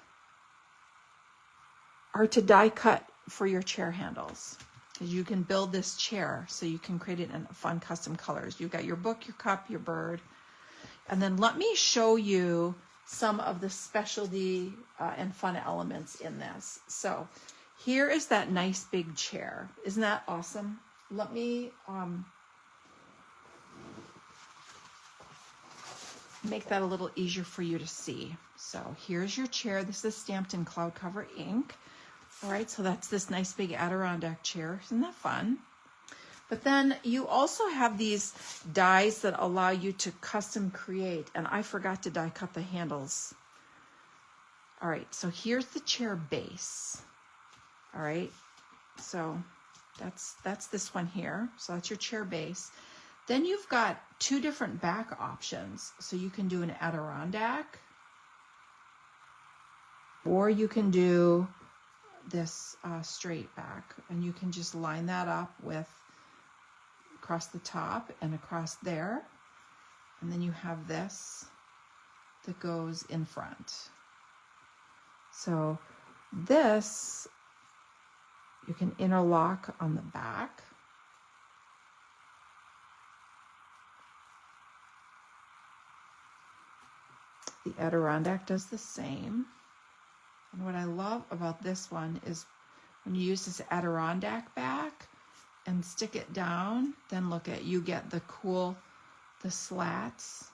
are to die cut for your chair handles. You can build this chair so you can create it in fun custom colors. You've got your book, your cup, your bird. And then let me show you some of the specialty and fun elements in this. So here is that nice big chair. Isn't that awesome? Let me make that a little easier for you to see. So here's your chair. This is stamped in cloud cover ink. All right, so that's this nice big Adirondack chair. Isn't that fun? But then you also have these dies that allow you to custom create. And I forgot to die cut the handles. All right, so here's the chair base. All right, so that's this one here. So that's your chair base. Then you've got two different back options. So you can do an Adirondack, or you can do this straight back, and you can just line that up with across the top and across there, and then you have this that goes in front. So this you can interlock on the back. The Adirondack does the same. And what I love about this one is when you use this Adirondack back and stick it down, then look at, you get the slats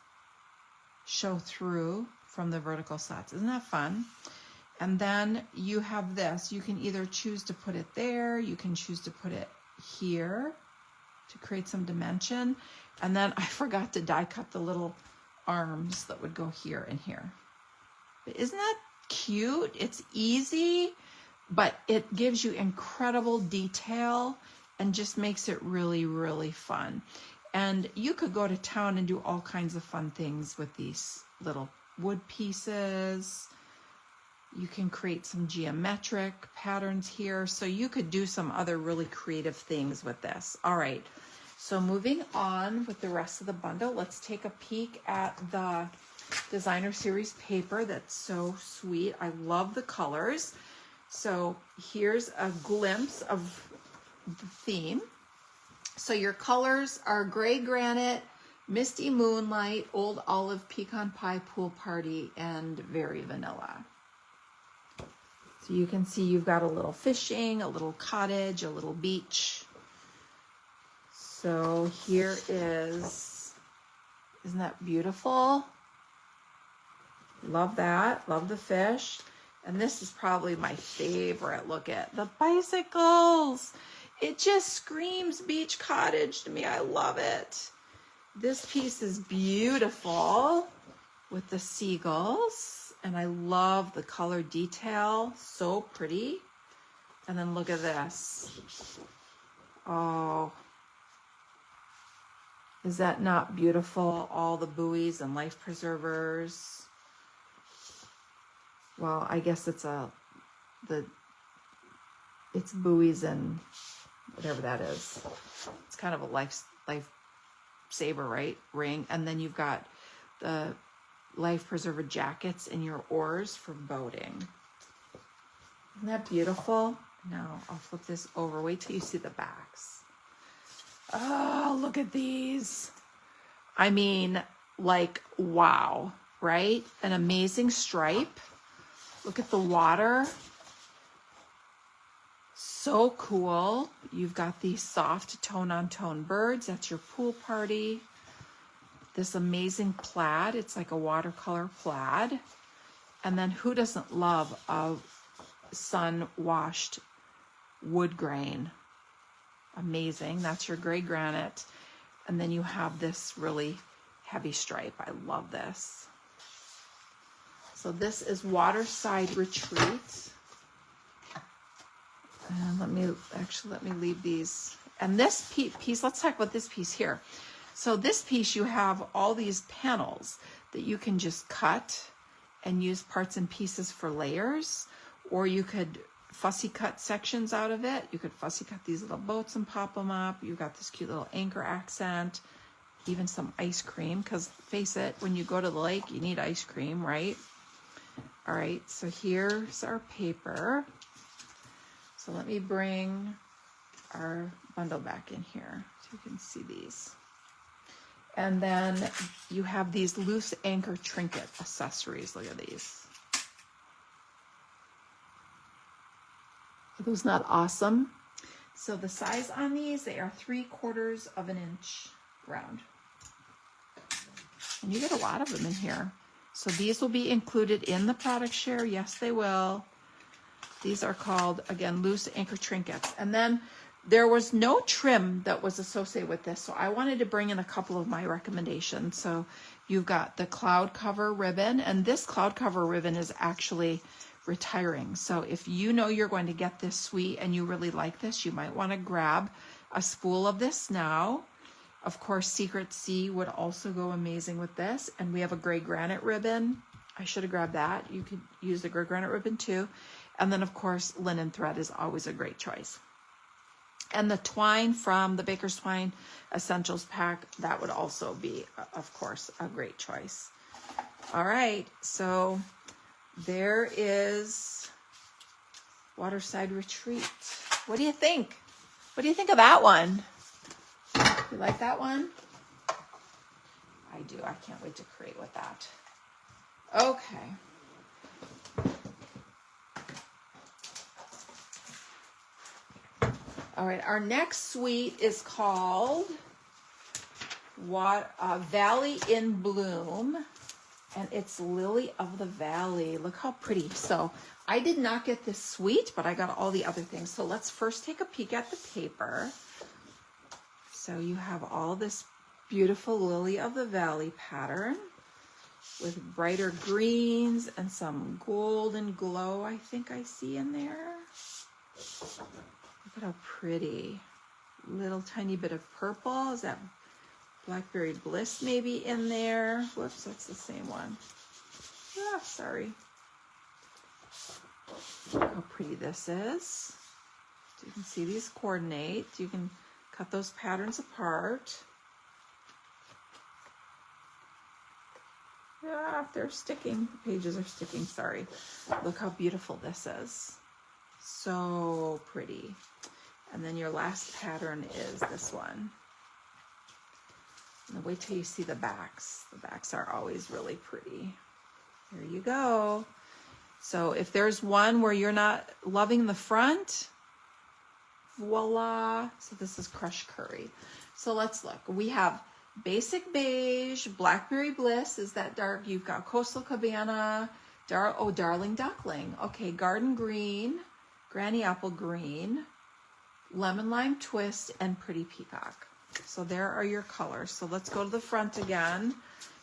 show through from the vertical slats. Isn't that fun? And then you have this. You can either choose to put it there, you can choose to put it here to create some dimension. And then I forgot to die cut the little arms that would go here and here. But isn't that cute? It's easy, but it gives you incredible detail and just makes it really, really fun. And you could go to town and do all kinds of fun things with these little wood pieces. You can create some geometric patterns here. So you could do some other really creative things with this. All right, so moving on with the rest of the bundle, let's take a peek at the designer series paper. That's so sweet. I love the colors. So here's a glimpse of the theme. So your colors are gray granite, misty moonlight, old olive, pecan pie, pool party, and very vanilla. So you can see you've got a little fishing, a little cottage, a little beach. So here is, isn't that beautiful? Love that, love the fish. And this is probably my favorite. Look at the bicycles. It just screams beach cottage to me. I love it. This piece is beautiful with the seagulls. And I love the color detail. So pretty. And then look at this. Oh, is that not beautiful? All the buoys and life preservers. Well, I guess it's it's buoys and whatever that is. It's kind of a lifesaver, right? Ring. And then you've got the life preserver jackets in your oars for boating. Isn't that beautiful? Now I'll flip this over. Wait till you see the backs. Oh, look at these. I mean, like, wow, right? An amazing stripe. Look at the water. So cool. You've got these soft tone-on-tone birds. That's your pool party. This amazing plaid. It's like a watercolor plaid. And then who doesn't love a sun-washed wood grain? Amazing. That's your gray granite. And then you have this really heavy stripe. I love this. So this is Waterside Retreat. And let me leave these. And this piece, let's talk about this piece here. So this piece, you have all these panels that you can just cut and use parts and pieces for layers, or you could fussy cut sections out of it. You could fussy cut these little boats and pop them up. You've got this cute little anchor accent, even some ice cream, because face it, when you go to the lake, you need ice cream, right? All right, so here's our paper. So let me bring our bundle back in here so you can see these. And then you have these loose anchor trinket accessories. Look at these. Are those not awesome? So the size on these, they are 3/4 of an inch round. And you get a lot of them in here. So these will be included in the product share. Yes, they will. These are called, again, loose anchor trinkets. And then there was no trim that was associated with this, so I wanted to bring in a couple of my recommendations. So you've got the cloud cover ribbon, and this cloud cover ribbon is actually retiring. So if you know you're going to get this suite and you really like this, you might want to grab a spool of this now. Of course, Secret Sea would also go amazing with this. And we have a gray granite ribbon. I should have grabbed that. You could use the gray granite ribbon too. And then, of course, linen thread is always a great choice. And the twine from the Baker's Twine Essentials Pack, that would also be, of course, a great choice. All right, so there is Waterside Retreat. What do you think? What do you think of that one? You like that one? I do. I can't wait to create with that. Okay. All right, our next suite is called Valley in Bloom, and it's Lily of the Valley. Look how pretty. So I did not get this suite, but I got all the other things. So let's first take a peek at the paper. So you have all this beautiful Lily of the Valley pattern with brighter greens and some golden glow I think I see in there. Look at how pretty. Little tiny bit of purple. Is that Blackberry Bliss maybe in there? Whoops, that's the same one. Ah, sorry. Look how pretty this is. So you can see these coordinate. You can cut those patterns apart. Yeah, they're sticking. The pages are sticking, sorry. Look how beautiful this is. So pretty. And then your last pattern is this one. And wait till you see the backs. The backs are always really pretty. There you go. So if there's one where you're not loving the front, voila. So this is Crushed Curry. So let's look. We have Basic Beige, Blackberry Bliss is that dark. You've got Coastal Cabana, Darling Duckling. Okay, Garden Green, Granny Apple Green, Lemon Lime Twist, and Pretty Peacock. So there are your colors. So let's go to the front again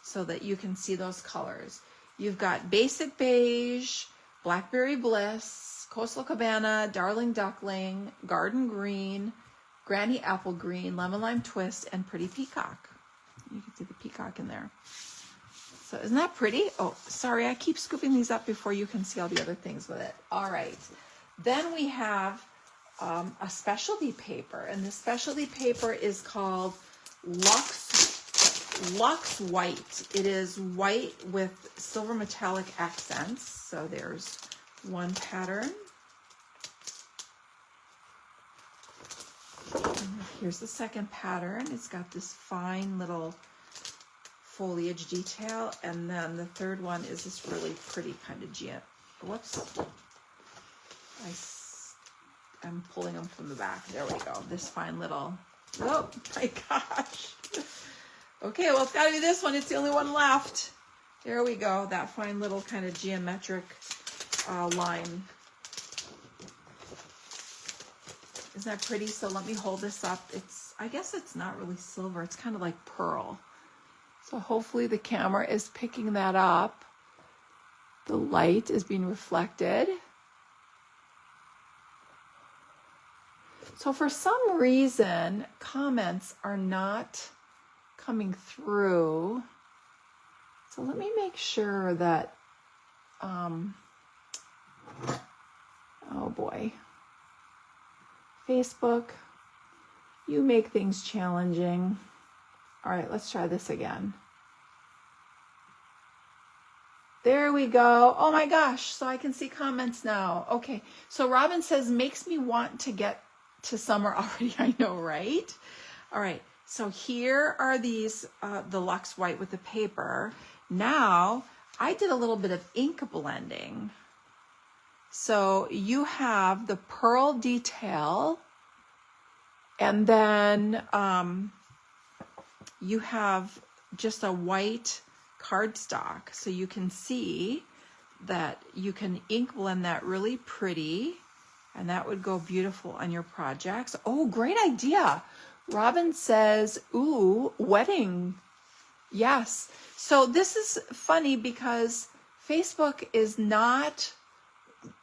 so that you can see those colors. You've got Basic Beige, Blackberry Bliss, Coastal Cabana, Darling Duckling, Garden Green, Granny Apple Green, Lemon Lime Twist, and Pretty Peacock. You can see the peacock in there. So isn't that pretty? Oh, sorry, I keep scooping these up before you can see all the other things with it. All right. Then we have a specialty paper, and this specialty paper is called Luxe White. It is white with silver metallic accents. So there's one pattern. And here's the second pattern. It's got this fine little foliage detail, and then the third one is this really pretty kind of whoops. I'm pulling them from the back. There we go. This fine little, oh my gosh. Okay, well, it's got to be this one. It's the only one left. There we go. That fine little kind of geometric line. Isn't that pretty? So let me hold this up. I guess it's not really silver. It's kind of like pearl. So hopefully the camera is picking that up. The light is being reflected. So for some reason, comments are not coming through. So let me make sure that, oh boy. Facebook, you make things challenging. All right, let's try this again. There we go. Oh my gosh, so I can see comments now. Okay, so Robin says, makes me want to get to summer already. I know, right? All right, so here are these, the Luxe White with the paper. Now, I did a little bit of ink blending. So you have the pearl detail, and then you have just a white cardstock. So you can see that you can ink blend that really pretty, and that would go beautiful on your projects. Oh, great idea. Robin says, ooh, wedding. Yes. So this is funny because Facebook is not,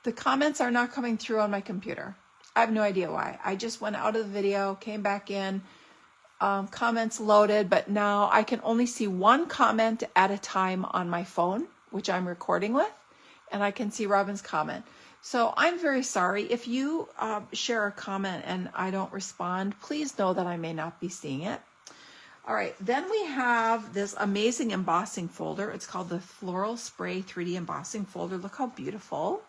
the comments are not coming through on my computer. I have no idea why. I just went out of the video, came back in, comments loaded, but now I can only see one comment at a time on my phone, which I'm recording with, and I can see Robin's comment. So I'm very sorry. If you share a comment and I don't respond, please know that I may not be seeing it. All right, then we have this amazing embossing folder. It's called the Floral Spray 3D Embossing Folder. Look how beautiful.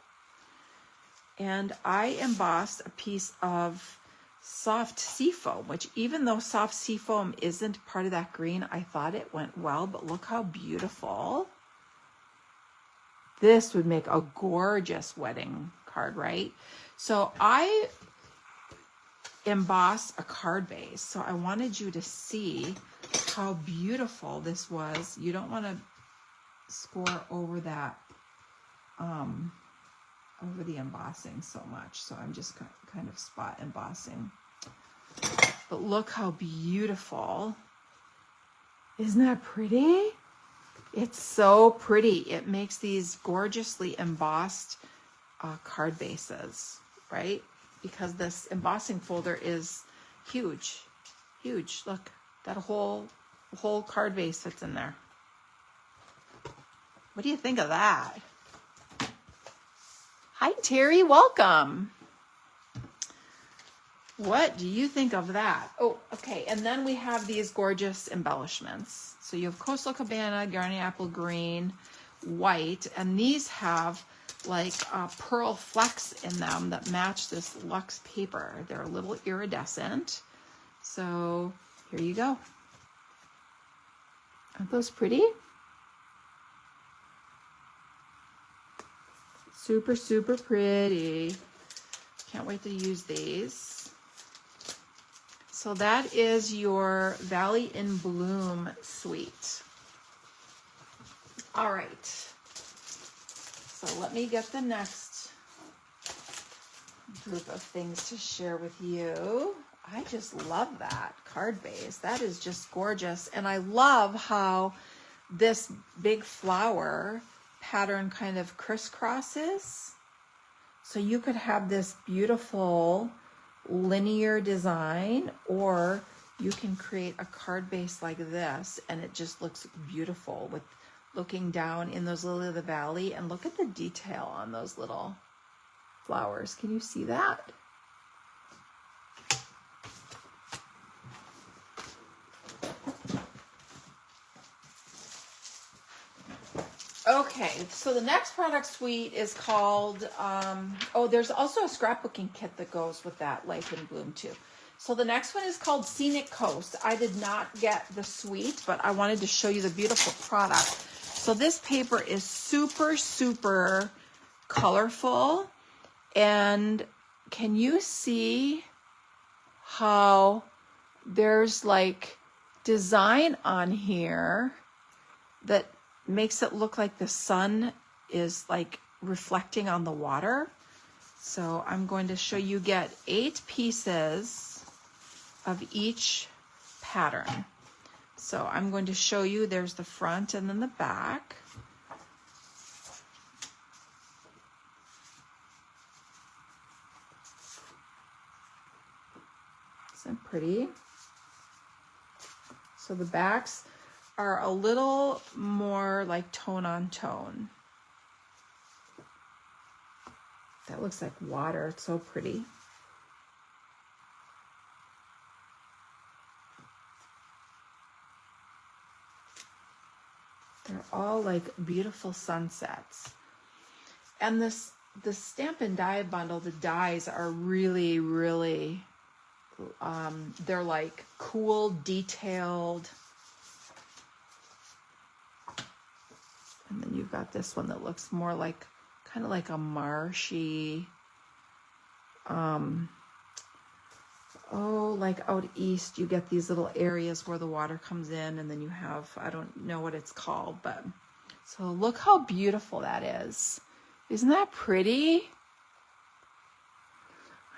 And I embossed a piece of soft seafoam, which even though soft seafoam isn't part of that green, I thought it went well, but look how beautiful. This would make a gorgeous wedding card, right? So I embossed a card base. So I wanted you to see how beautiful this was. You don't want to score over that, over the embossing so much. So I'm just kind of spot embossing. But look how beautiful. Isn't that pretty? It's so pretty. It makes these gorgeously embossed card bases, right? Because this embossing folder is huge, huge. Look, that whole card base fits in there. What do you think of that? Hi, Terry, welcome. What do you think of that? Oh, okay, and then we have these gorgeous embellishments. So you have Coastal Cabana, Garnet Apple Green, White, and these have like pearl flecks in them that match this luxe paper. They're a little iridescent. So here you go. Aren't those pretty? Super, super pretty. Can't wait to use these. So that is your Valley in Bloom suite. All right. So let me get the next group of things to share with you. I just love that card base. That is just gorgeous. And I love how this big flower pattern kind of crisscrosses. So you could have this beautiful linear design, or you can create a card base like this and it just looks beautiful with looking down in those lily of the valley, and look at the detail on those little flowers. Can you see that? Okay, so the next product suite is called, oh, there's also a scrapbooking kit that goes with that, Life in Bloom too. So the next one is called Scenic Coast. I did not get the suite, but I wanted to show you the beautiful product. So this paper is super, super colorful. And can you see how there's like design on here that makes it look like the sun is like reflecting on the water? So I'm going to show you, get 8 pieces of each pattern. So I'm going to show you, there's the front and then the back. Isn't that pretty? So the backs are a little more like tone on tone. That looks like water. It's so pretty. They're all like beautiful sunsets. And this, the Stampin' Die bundle, the dies are really, really, they're like cool, detailed. And then you've got this one that looks more like, kind of like a marshy, oh, like out east, you get these little areas where the water comes in, and then you have, I don't know what it's called, but so look how beautiful that is. Isn't that pretty?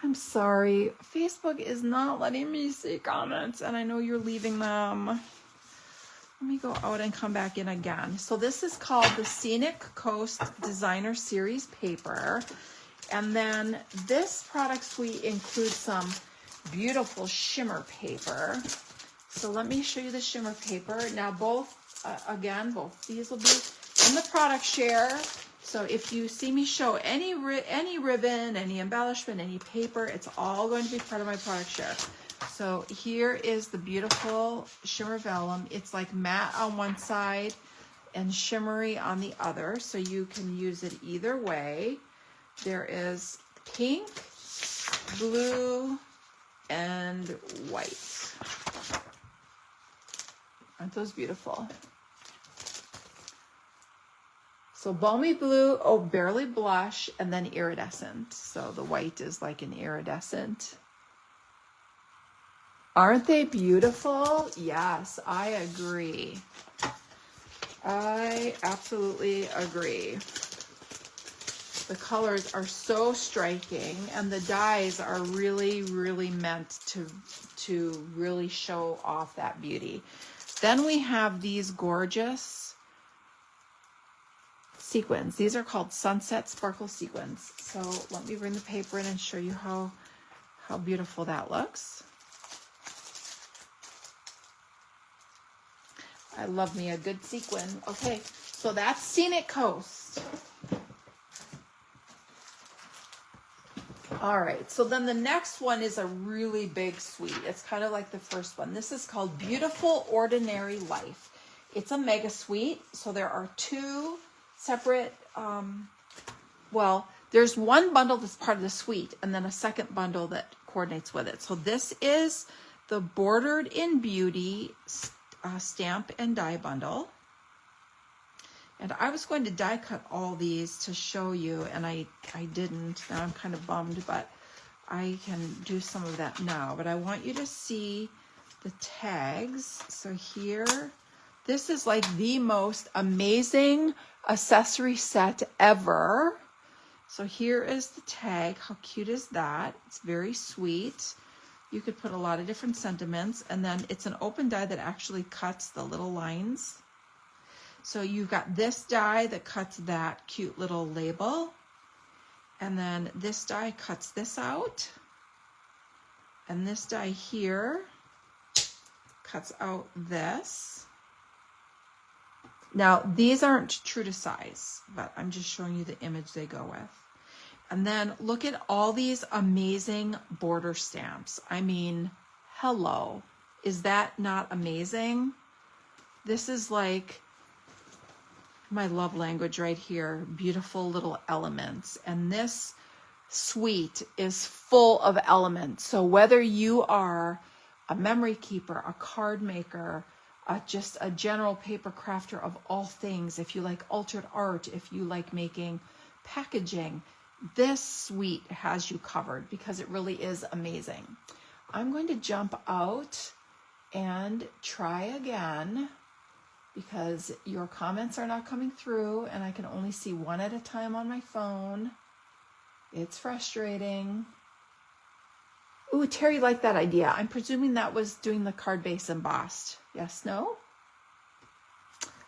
I'm sorry, Facebook is not letting me see comments, and I know you're leaving them. Let me go out and come back in again. So this is called the Scenic Coast Designer Series paper. And then this product suite includes some beautiful shimmer paper. So let me show you the shimmer paper. Now both, again, both these will be in the product share. So if you see me show any ribbon, any embellishment, any paper, it's all going to be part of my product share. So here is the beautiful shimmer vellum. It's like matte on one side and shimmery on the other, so you can use it either way. There is pink, blue, and white. Aren't those beautiful? So balmy blue, oh, barely blush, and then iridescent. So the white is like an iridescent. Aren't they beautiful? Yes, I agree. I absolutely agree. The colors are so striking, and the dies are really, really meant to really show off that beauty. Then we have these gorgeous sequins. These are called Sunset Sparkle Sequins. So let me bring the paper in and show you how beautiful that looks. I love me a good sequin. Okay, so that's Scenic Coast. All right, so then the next one is a really big suite. It's kind of like the first one. This is called Beautiful Ordinary Life. It's a mega suite, so there are 2 separate, well, there's one bundle that's part of the suite, and then a second bundle that coordinates with it. So this is the Bordered in Beauty stamp and die bundle. And I was going to die cut all these to show you, and I didn't. Now I'm kind of bummed, but I can do some of that now. But I want you to see the tags. So here, this is like the most amazing accessory set ever. So here is the tag. How cute is that? It's very sweet. You could put a lot of different sentiments, and then it's an open die that actually cuts the little lines. So you've got this die that cuts that cute little label, and then this die cuts this out, and this die here cuts out this. Now these aren't true to size, but I'm just showing you the image they go with. And then look at all these amazing border stamps. I mean, hello. Is that not amazing? This is like my love language right here, beautiful little elements. And this suite is full of elements. So whether you are a memory keeper, a card maker, just a general paper crafter of all things, if you like altered art, if you like making packaging, this suite has you covered because it really is amazing. I'm going to jump out and try again because your comments are not coming through and I can only see one at a time on my phone. It's frustrating. Ooh, Terry liked that idea. I'm presuming that was doing the card base embossed. Yes, no?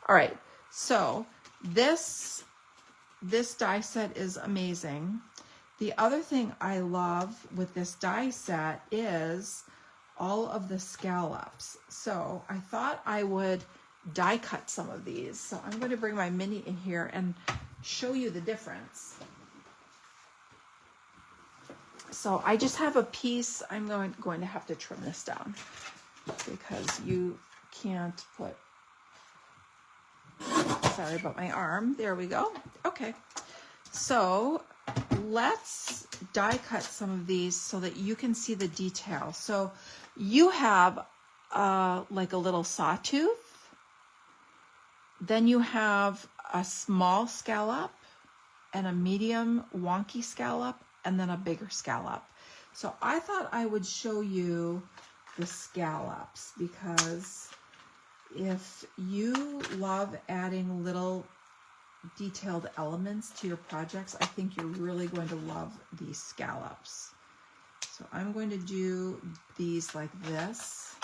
All right, so this die set is amazing. The other thing I love with this die set is all of the scallops. So I thought I would die cut some of these. So I'm going to bring my mini in here and show you the difference. So I just have a piece. I'm going to have to trim this down because you can't put, sorry about my arm. There we go. Okay. So let's die cut some of these so that you can see the detail. So you have like a little sawtooth. Then you have a small scallop and a medium wonky scallop and then a bigger scallop. So I thought I would show you the scallops because if you love adding little detailed elements to your projects, I think you're really going to love these scallops. So I'm going to do these like this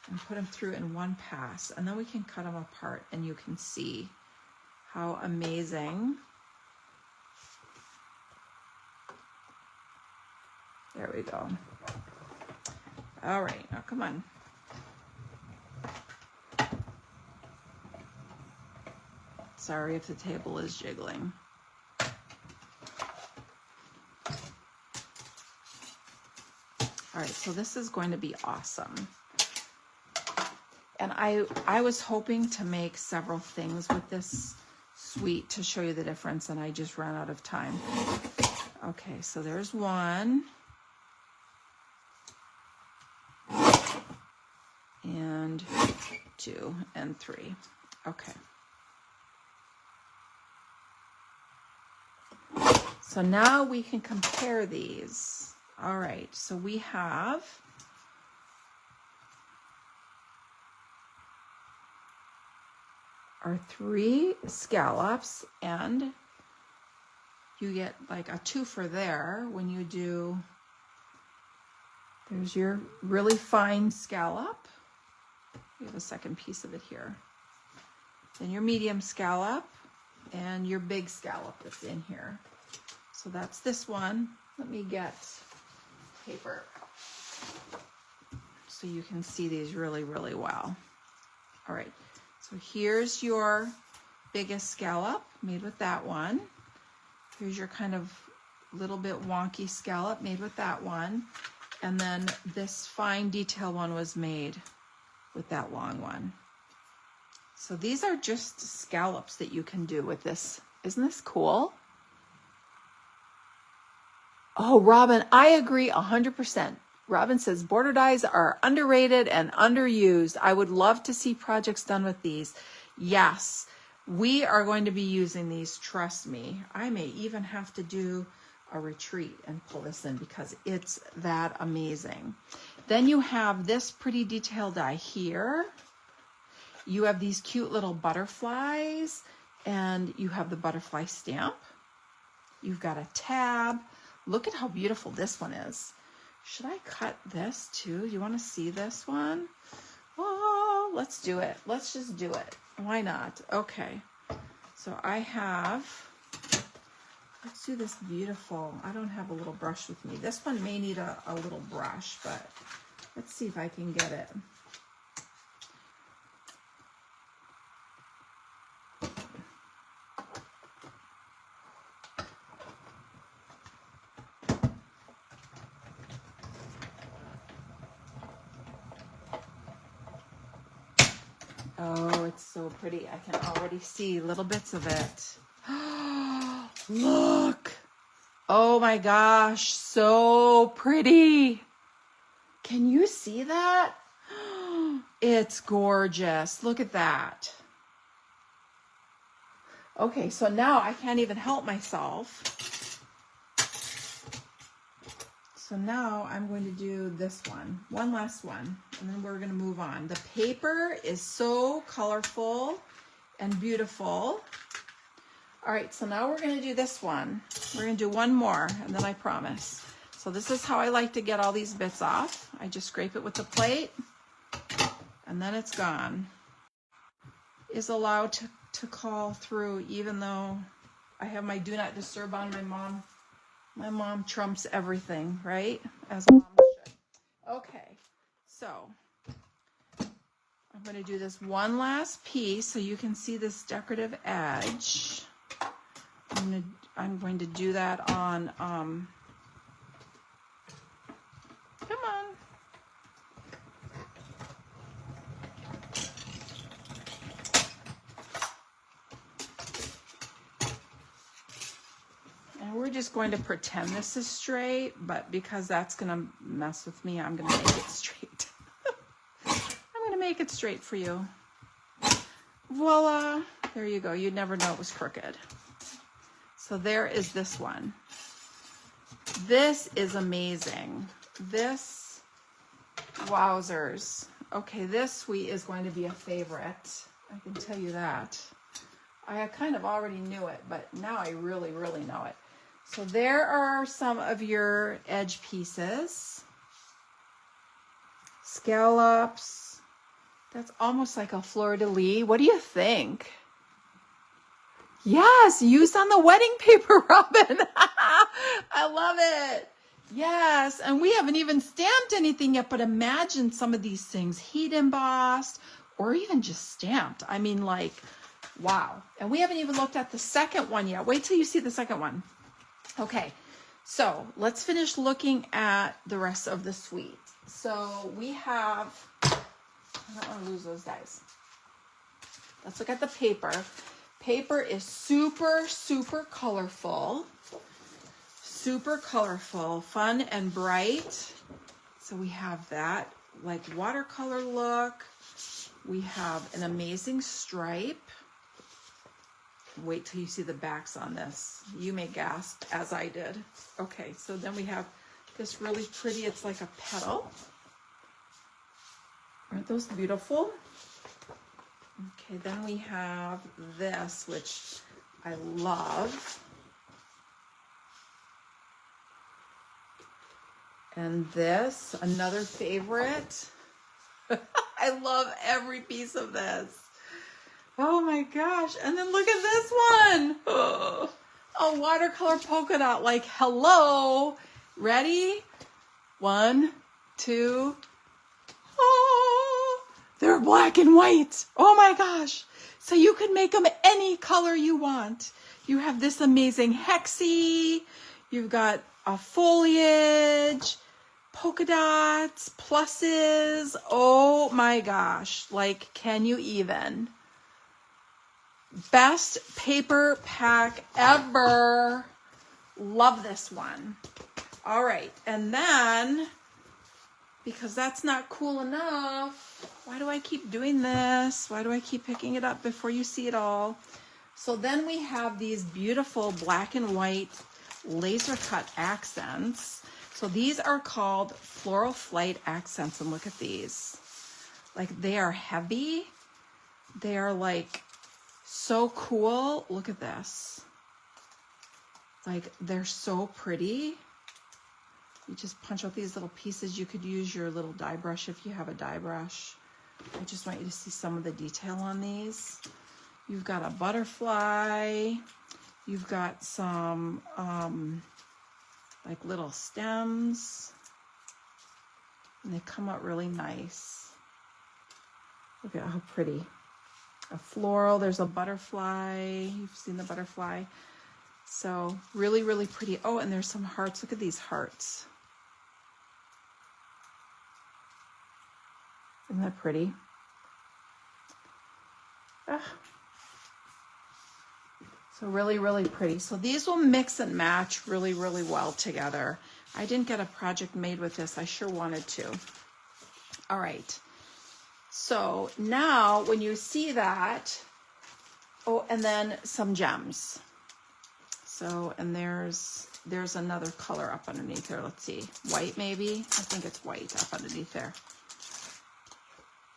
and put them through in one pass, and then we can cut them apart and you can see how amazing. There we go. All right, now come on. Sorry if the table is jiggling. All right, so this is going to be awesome. And I was hoping to make several things with this suite to show you the difference, and I just ran out of time. Okay, so there's one. And 2 and 3. Okay. So now we can compare these. All right, so we have our 3 scallops, and you get like a 2 for there when you do, there's your really fine scallop. We have a second piece of it here. Then your medium scallop and your big scallop that's in here. So that's this one. Let me get paper so you can see these really, really well. All right, so here's your biggest scallop made with that one. Here's your kind of little bit wonky scallop made with that one. And then this fine detail one was made with that long one. So these are just scallops that you can do with this. Isn't this cool? Oh, Robin, I agree 100%. Robin says border dies are underrated and underused. I would love to see projects done with these. Yes, we are going to be using these, trust me. I may even have to do a retreat and pull this in because it's that amazing. Then you have this pretty detailed die here. You have these cute little butterflies, and you have the butterfly stamp. You've got a tab. Look at how beautiful this one is. Should I cut this too? You want to see this one? Oh, let's do it. Let's just do it. Why not? Okay. So I have, let's do this beautiful. I don't have a little brush with me. This one may need a little brush, but let's see if I can get it. Oh, it's so pretty. I can already see little bits of it. Look. Oh my gosh, so pretty. Can you see that? It's gorgeous. Look at that. Okay, so now I can't even help myself. So now I'm going to do this one last one, and then we're going to move on. The paper is so colorful and beautiful. All right, so now we're going to do this one. We're going to do one more, and then I promise. So this is how I like to get all these bits off. I just scrape it with the plate, and then it's gone. Is allowed to call through, even though I have my do not disturb on. My mom trumps everything, right? As a mom should. Okay, so I'm going to do this one last piece so you can see this decorative edge. I'm going to do that on, come on. And we're just going to pretend this is straight, but because that's going to mess with me, I'm going to make it straight. I'm going to make it straight for you. Voila. There you go. You'd never know it was crooked. So there is this one. This is amazing. This, wowzers. Okay, this suite is going to be a favorite. I can tell you that. I kind of already knew it, but now I really, really know it. So there are some of your edge pieces. Scallops. That's almost like a fleur-de-lis. What do you think? Yes, used on the wedding paper, Robin. I love it. Yes, and we haven't even stamped anything yet, but imagine some of these things heat embossed or even just stamped. I mean, like, wow. And we haven't even looked at the second one yet. Wait till you see the second one. Okay, so let's finish looking at the rest of the suite. So we have, I don't want to lose those guys. Let's look at the paper. Paper is super, super colorful. Super colorful, fun and bright. So we have that like watercolor look. We have an amazing stripe. Wait till you see the backs on this. You may gasp as I did. Okay, so then we have this really pretty, it's like a petal. Aren't those beautiful? Okay, then we have this, which I love. And this, another favorite. I love every piece of this. Oh my gosh. And then look at this one. Oh, a watercolor polka dot, like, hello. Ready? 1, 2. Oh, they're black and white. Oh my gosh. So you can make them any color you want. You have this amazing hexie. You've got a foliage, polka dots, pluses. Oh my gosh. Like, can you even? Best paper pack ever. Love this one. All right. And then, because that's not cool enough, why do I keep doing this? Why do I keep picking it up before you see it all? So then we have these beautiful black and white laser cut accents. So these are called Floral Flight accents, and look at these. Like, they are heavy. They are like so cool. Look at this. Like, they're so pretty. You just punch out these little pieces. You could use your little die brush if you have a die brush. I just want you to see some of the detail on these. You've got a butterfly. You've got some like little stems. And they come out really nice. Look at how pretty. A floral, there's a butterfly. You've seen the butterfly. So really, really pretty. Oh, and there's some hearts. Look at these hearts. Isn't that pretty? Ugh. So really, really pretty. So these will mix and match really, really well together. I didn't get a project made with this. I sure wanted to. All right. So now when you see that, oh, and then some gems. So, and there's another color up underneath there. Let's see. White maybe? I think it's white up underneath there.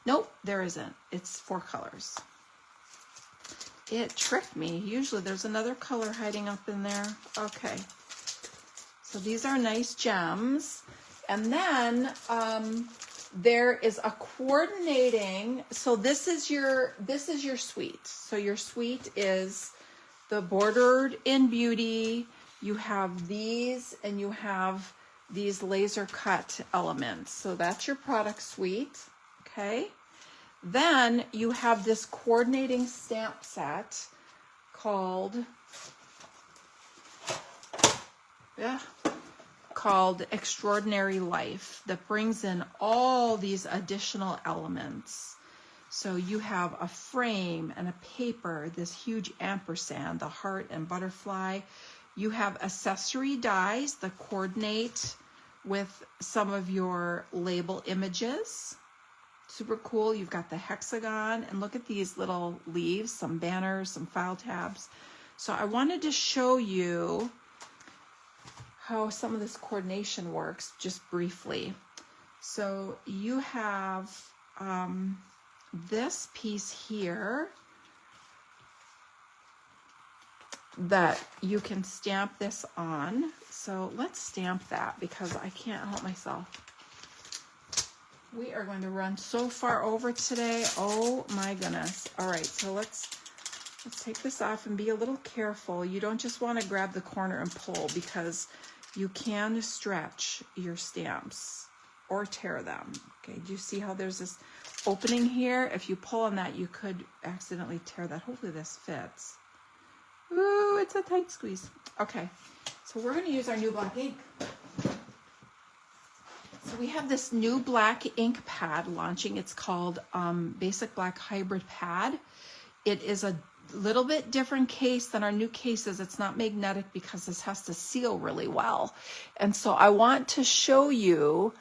Nope, there isn't. It's 4 colors. It tricked me. Usually there's another color hiding up in there. Okay. So these are nice gems. And then there is a coordinating. So this is your suite. So your suite is the Bordered in Beauty. You have these and you have these laser cut elements. So that's your product suite. Okay. Then you have this coordinating stamp set called Extraordinary Life that brings in all these additional elements. So you have a frame and a paper, this huge ampersand, the heart and butterfly. You have accessory dies that coordinate with some of your label images. Super cool. You've got the hexagon, and look at these little leaves, some banners, some file tabs. So I wanted to show you how some of this coordination works just briefly. So you have this piece here that you can stamp this on. So let's stamp that because I can't help myself. We are going to run so far over today. Oh my goodness. All right, so let's take this off and be a little careful. You don't just want to grab the corner and pull because you can stretch your stamps or tear them. Okay, do you see how there's this opening here? If you pull on that, you could accidentally tear that. Hopefully this fits. Ooh, it's a tight squeeze. Okay, so we're going to use our new black ink. So we have this new black ink pad launching. It's called Basic Black Hybrid Pad. It is a little bit different case than our new cases. It's not magnetic because this has to seal really well. And so I want to show you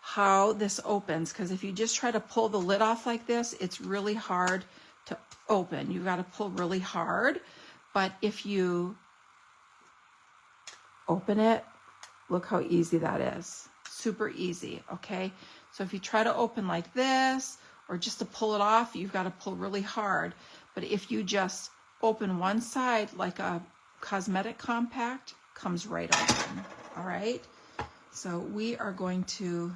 how this opens, because if you just try to pull the lid off like this, it's really hard to open. You've got to pull really hard. But if you open it, look how easy that is. Super easy, okay? So if you try to open like this, or just to pull it off, you've got to pull really hard. But if you just open one side like a cosmetic compact, comes right open, all right? So we are going to,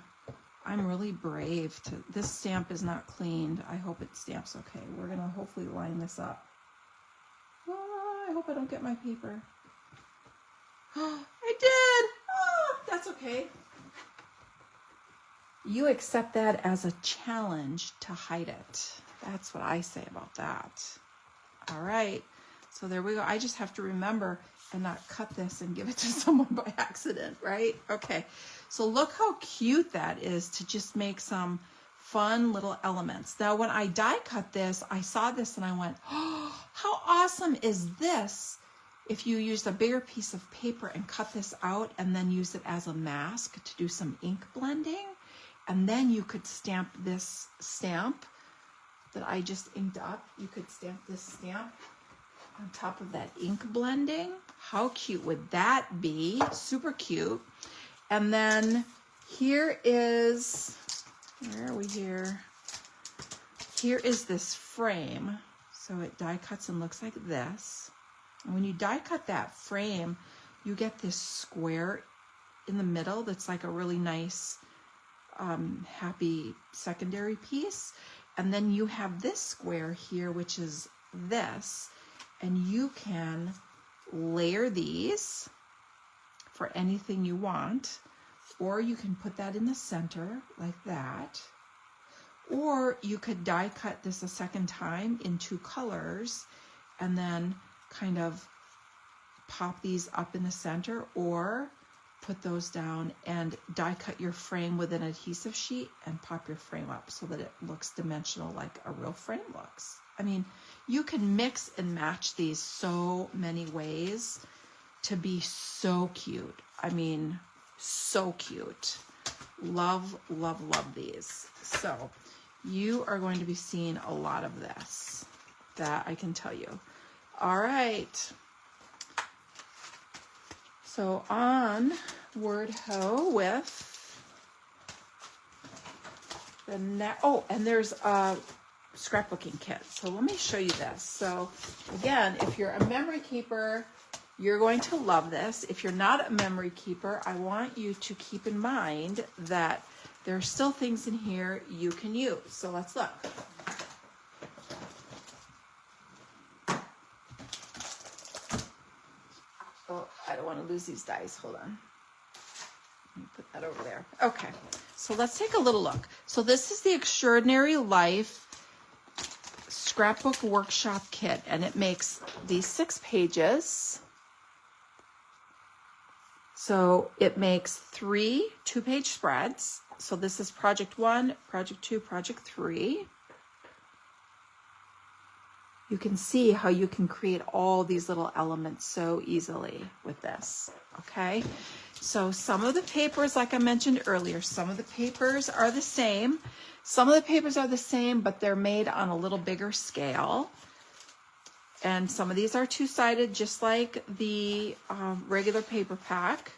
I'm really brave to, this stamp is not cleaned. I hope it stamps okay. We're gonna hopefully line this up. Oh, I hope I don't get my paper. Oh, I did, oh, that's okay. You accept that as a challenge to hide it. That's what I say about that. All right, so there we go. I just have to remember and not cut this and give it to someone by accident, right? Okay, so look how cute that is to just make some fun little elements. Now, when I die cut this, I saw this and I went, oh, how awesome is this if you used a bigger piece of paper and cut this out and then use it as a mask to do some ink blending. And then you could stamp this stamp that I just inked up. You could stamp this stamp on top of that ink blending. How cute would that be? Super cute. And then here is, where are we here? Here is this frame. So it die cuts and looks like this. And when you die cut that frame, you get this square in the middle that's like a really nice happy secondary piece. And then you have this square here, which is this, and you can layer these for anything you want, or you can put that in the center like that, or you could die cut this a second time in 2 colors and then kind of pop these up in the center, or put those down and die cut your frame with an adhesive sheet and pop your frame up so that it looks dimensional like a real frame looks. I mean, you can mix and match these so many ways to be so cute. I mean, so cute. Love, love, love these. So you are going to be seeing a lot of this, that I can tell you. All right. So onward ho with the next. Oh, and there's a scrapbooking kit. So let me show you this. So again, if you're a memory keeper, you're going to love this. If you're not a memory keeper, I want you to keep in mind that there are still things in here you can use. So let's look. Oh, I don't want to lose these dies. Hold on. Let me put that over there. Okay, so let's take a little look. So this is the Extraordinary Life Scrapbook Workshop Kit, and it makes these 6 pages. So it makes 3 2-page spreads. So this is project 1, project 2, project 3. You can see how you can create all these little elements so easily with this, okay? So some of the papers, like I mentioned earlier, some of the papers are the same. Some of the papers are the same, but they're made on a little bigger scale. And some of these are two-sided, just like the regular paper pack.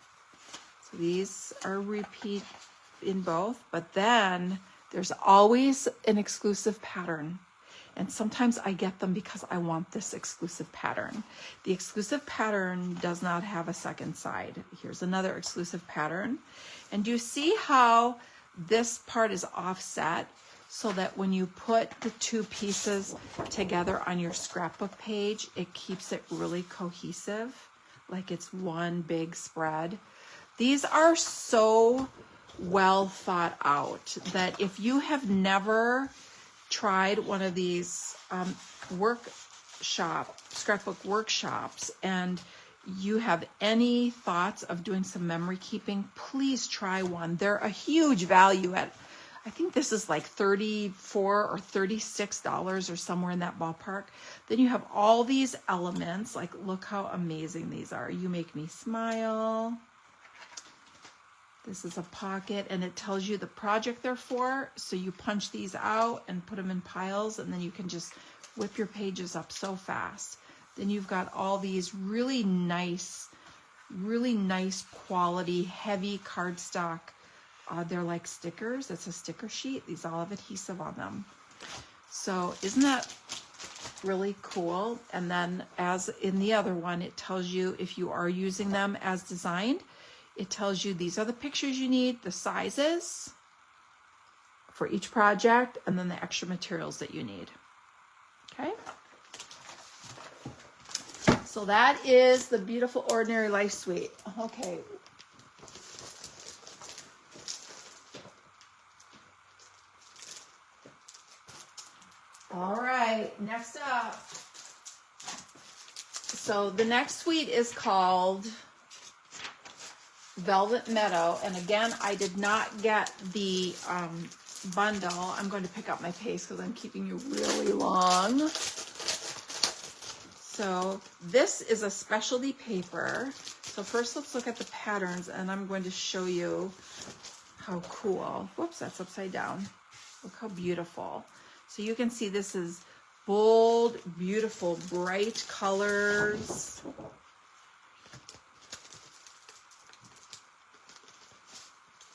So these are repeat in both, but then there's always an exclusive pattern. And sometimes I get them because I want this exclusive pattern. The exclusive pattern does not have a second side. Here's another exclusive pattern. And do you see how this part is offset so that when you put the 2 pieces together on your scrapbook page, it keeps it really cohesive, like it's one big spread? These are so well thought out that if you have never tried one of these scrapbook workshops and you have any thoughts of doing some memory keeping, please try one. They're a huge value at, I think this is like $34 or $36 or somewhere in that ballpark. Then you have all these elements, like look how amazing these are. You make me smile. This is a pocket, and it tells you the project they're for. So you punch these out and put them in piles, and then you can just whip your pages up so fast. Then you've got all these really nice quality, heavy cardstock. They're like stickers. It's a sticker sheet. These all have adhesive on them. So isn't that really cool? And then as in the other one, it tells you if you are using them as designed. It tells you these are the pictures you need, the sizes for each project, and then the extra materials that you need. Okay? So that is the beautiful Ordinary Life Suite. Okay. All right, next up. So the next suite is called Velvet Meadow, and again, I did not get the bundle. I'm going to pick up my pace because I'm keeping you really long. So this is a specialty paper. So first let's look at the patterns, and I'm going to show you how cool. Whoops, that's upside down. Look how beautiful. So you can see this is bold, beautiful, bright colors.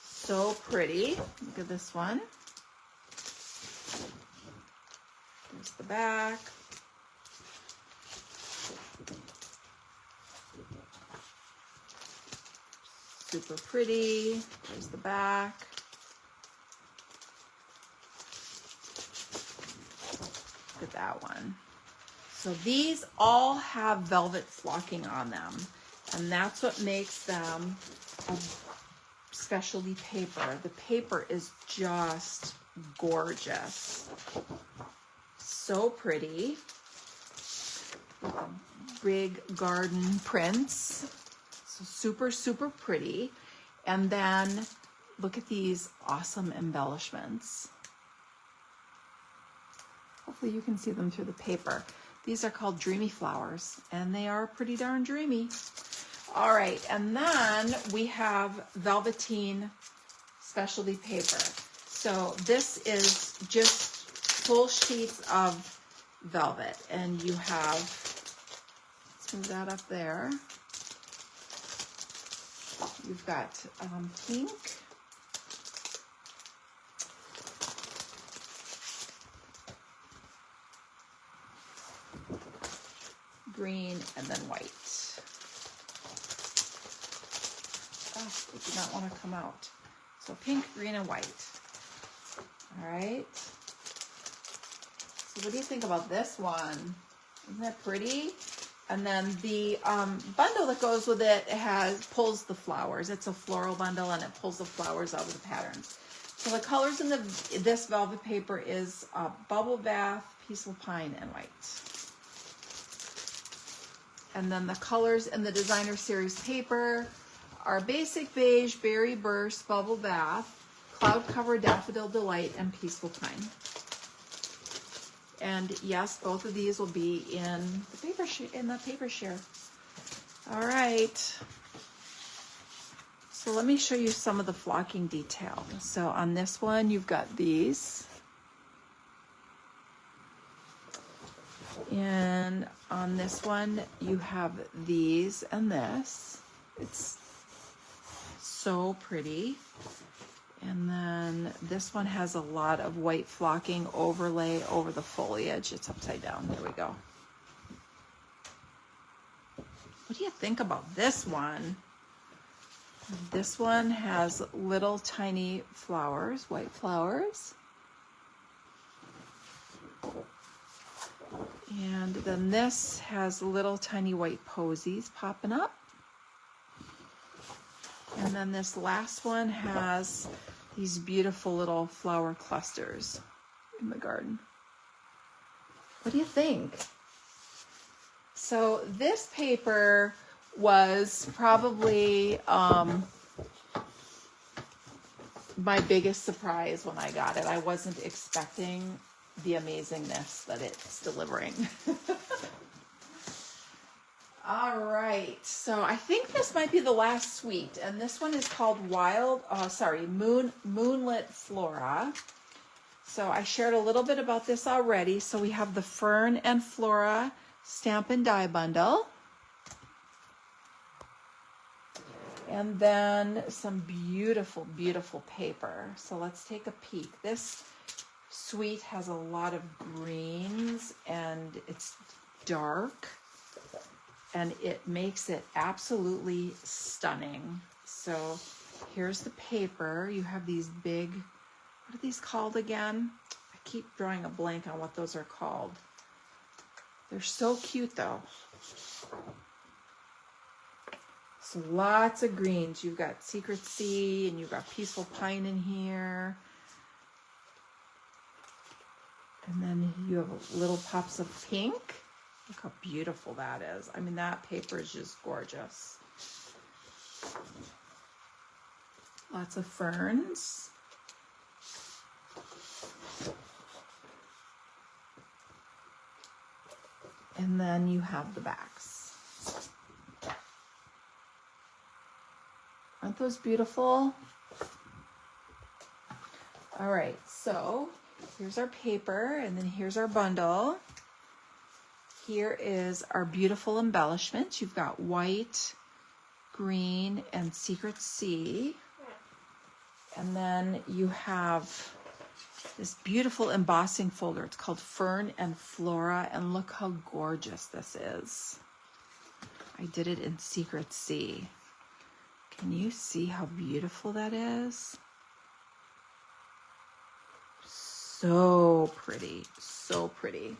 So pretty. Look at this one. There's the back. Super pretty. There's the back. Look at that one. So these all have velvet flocking on them, and that's what makes them a specialty paper. The paper is just gorgeous. So pretty. Big garden prints. So super, super pretty. And then look at these awesome embellishments. Hopefully you can see them through the paper. These are called Dreamy Flowers, and they are pretty darn dreamy. All right, and then we have velveteen specialty paper. So this is just full sheets of velvet, and you have, let's move that up there. You've got pink, green, and then white. Oh, it did not want to come out. So pink, green, and white. All right. So what do you think about this one? Isn't that pretty? And then the bundle that goes with it pulls the flowers. It's a floral bundle, and it pulls the flowers out of the patterns. So the colors in this velvet paper is Bubble Bath, Peaceful Pine, and white. And then the colors in the Designer Series paper are Basic Beige, Berry Burst, Bubble Bath, Cloud Cover, Daffodil Delight, and Peaceful Pine. And yes, both of these will be in the paper share. All right. So let me show you some of the flocking detail. So on this one, you've got these. And on this one, you have these and this. It's so pretty. And then this one has a lot of white flocking overlay over the foliage. It's upside down. There we go. What do you think about this one? This one has little tiny flowers, white flowers. And then this has little tiny white posies popping up. And then this last one has these beautiful little flower clusters in the garden. What do you think? So this paper was probably my biggest surprise when I got it. I wasn't expecting the amazingness that it's delivering. All right, so I think this might be the last suite, and this one is called Moonlit Flora. So I shared a little bit about this already. So we have the Fern and Flora Stampin' Die bundle. And then some beautiful, beautiful paper. So let's take a peek. This suite has a lot of greens, and it's dark. And it makes it absolutely stunning. So here's the paper. You have these big, what are these called again? I keep drawing a blank on what those are called. They're so cute though. So lots of greens. You've got Secret Sea, and you've got Peaceful Pine in here. And then you have little pops of pink. Look how beautiful that is. I mean, that paper is just gorgeous. Lots of ferns. And then you have the backs. Aren't those beautiful? All right, so here's our paper, and then here's our bundle. Here is our beautiful embellishments. You've got white, green, and Secret Sea. And then you have this beautiful embossing folder. It's called Fern and Flora, and look how gorgeous this is. I did it in Secret Sea. Can you see how beautiful that is? So pretty, so pretty.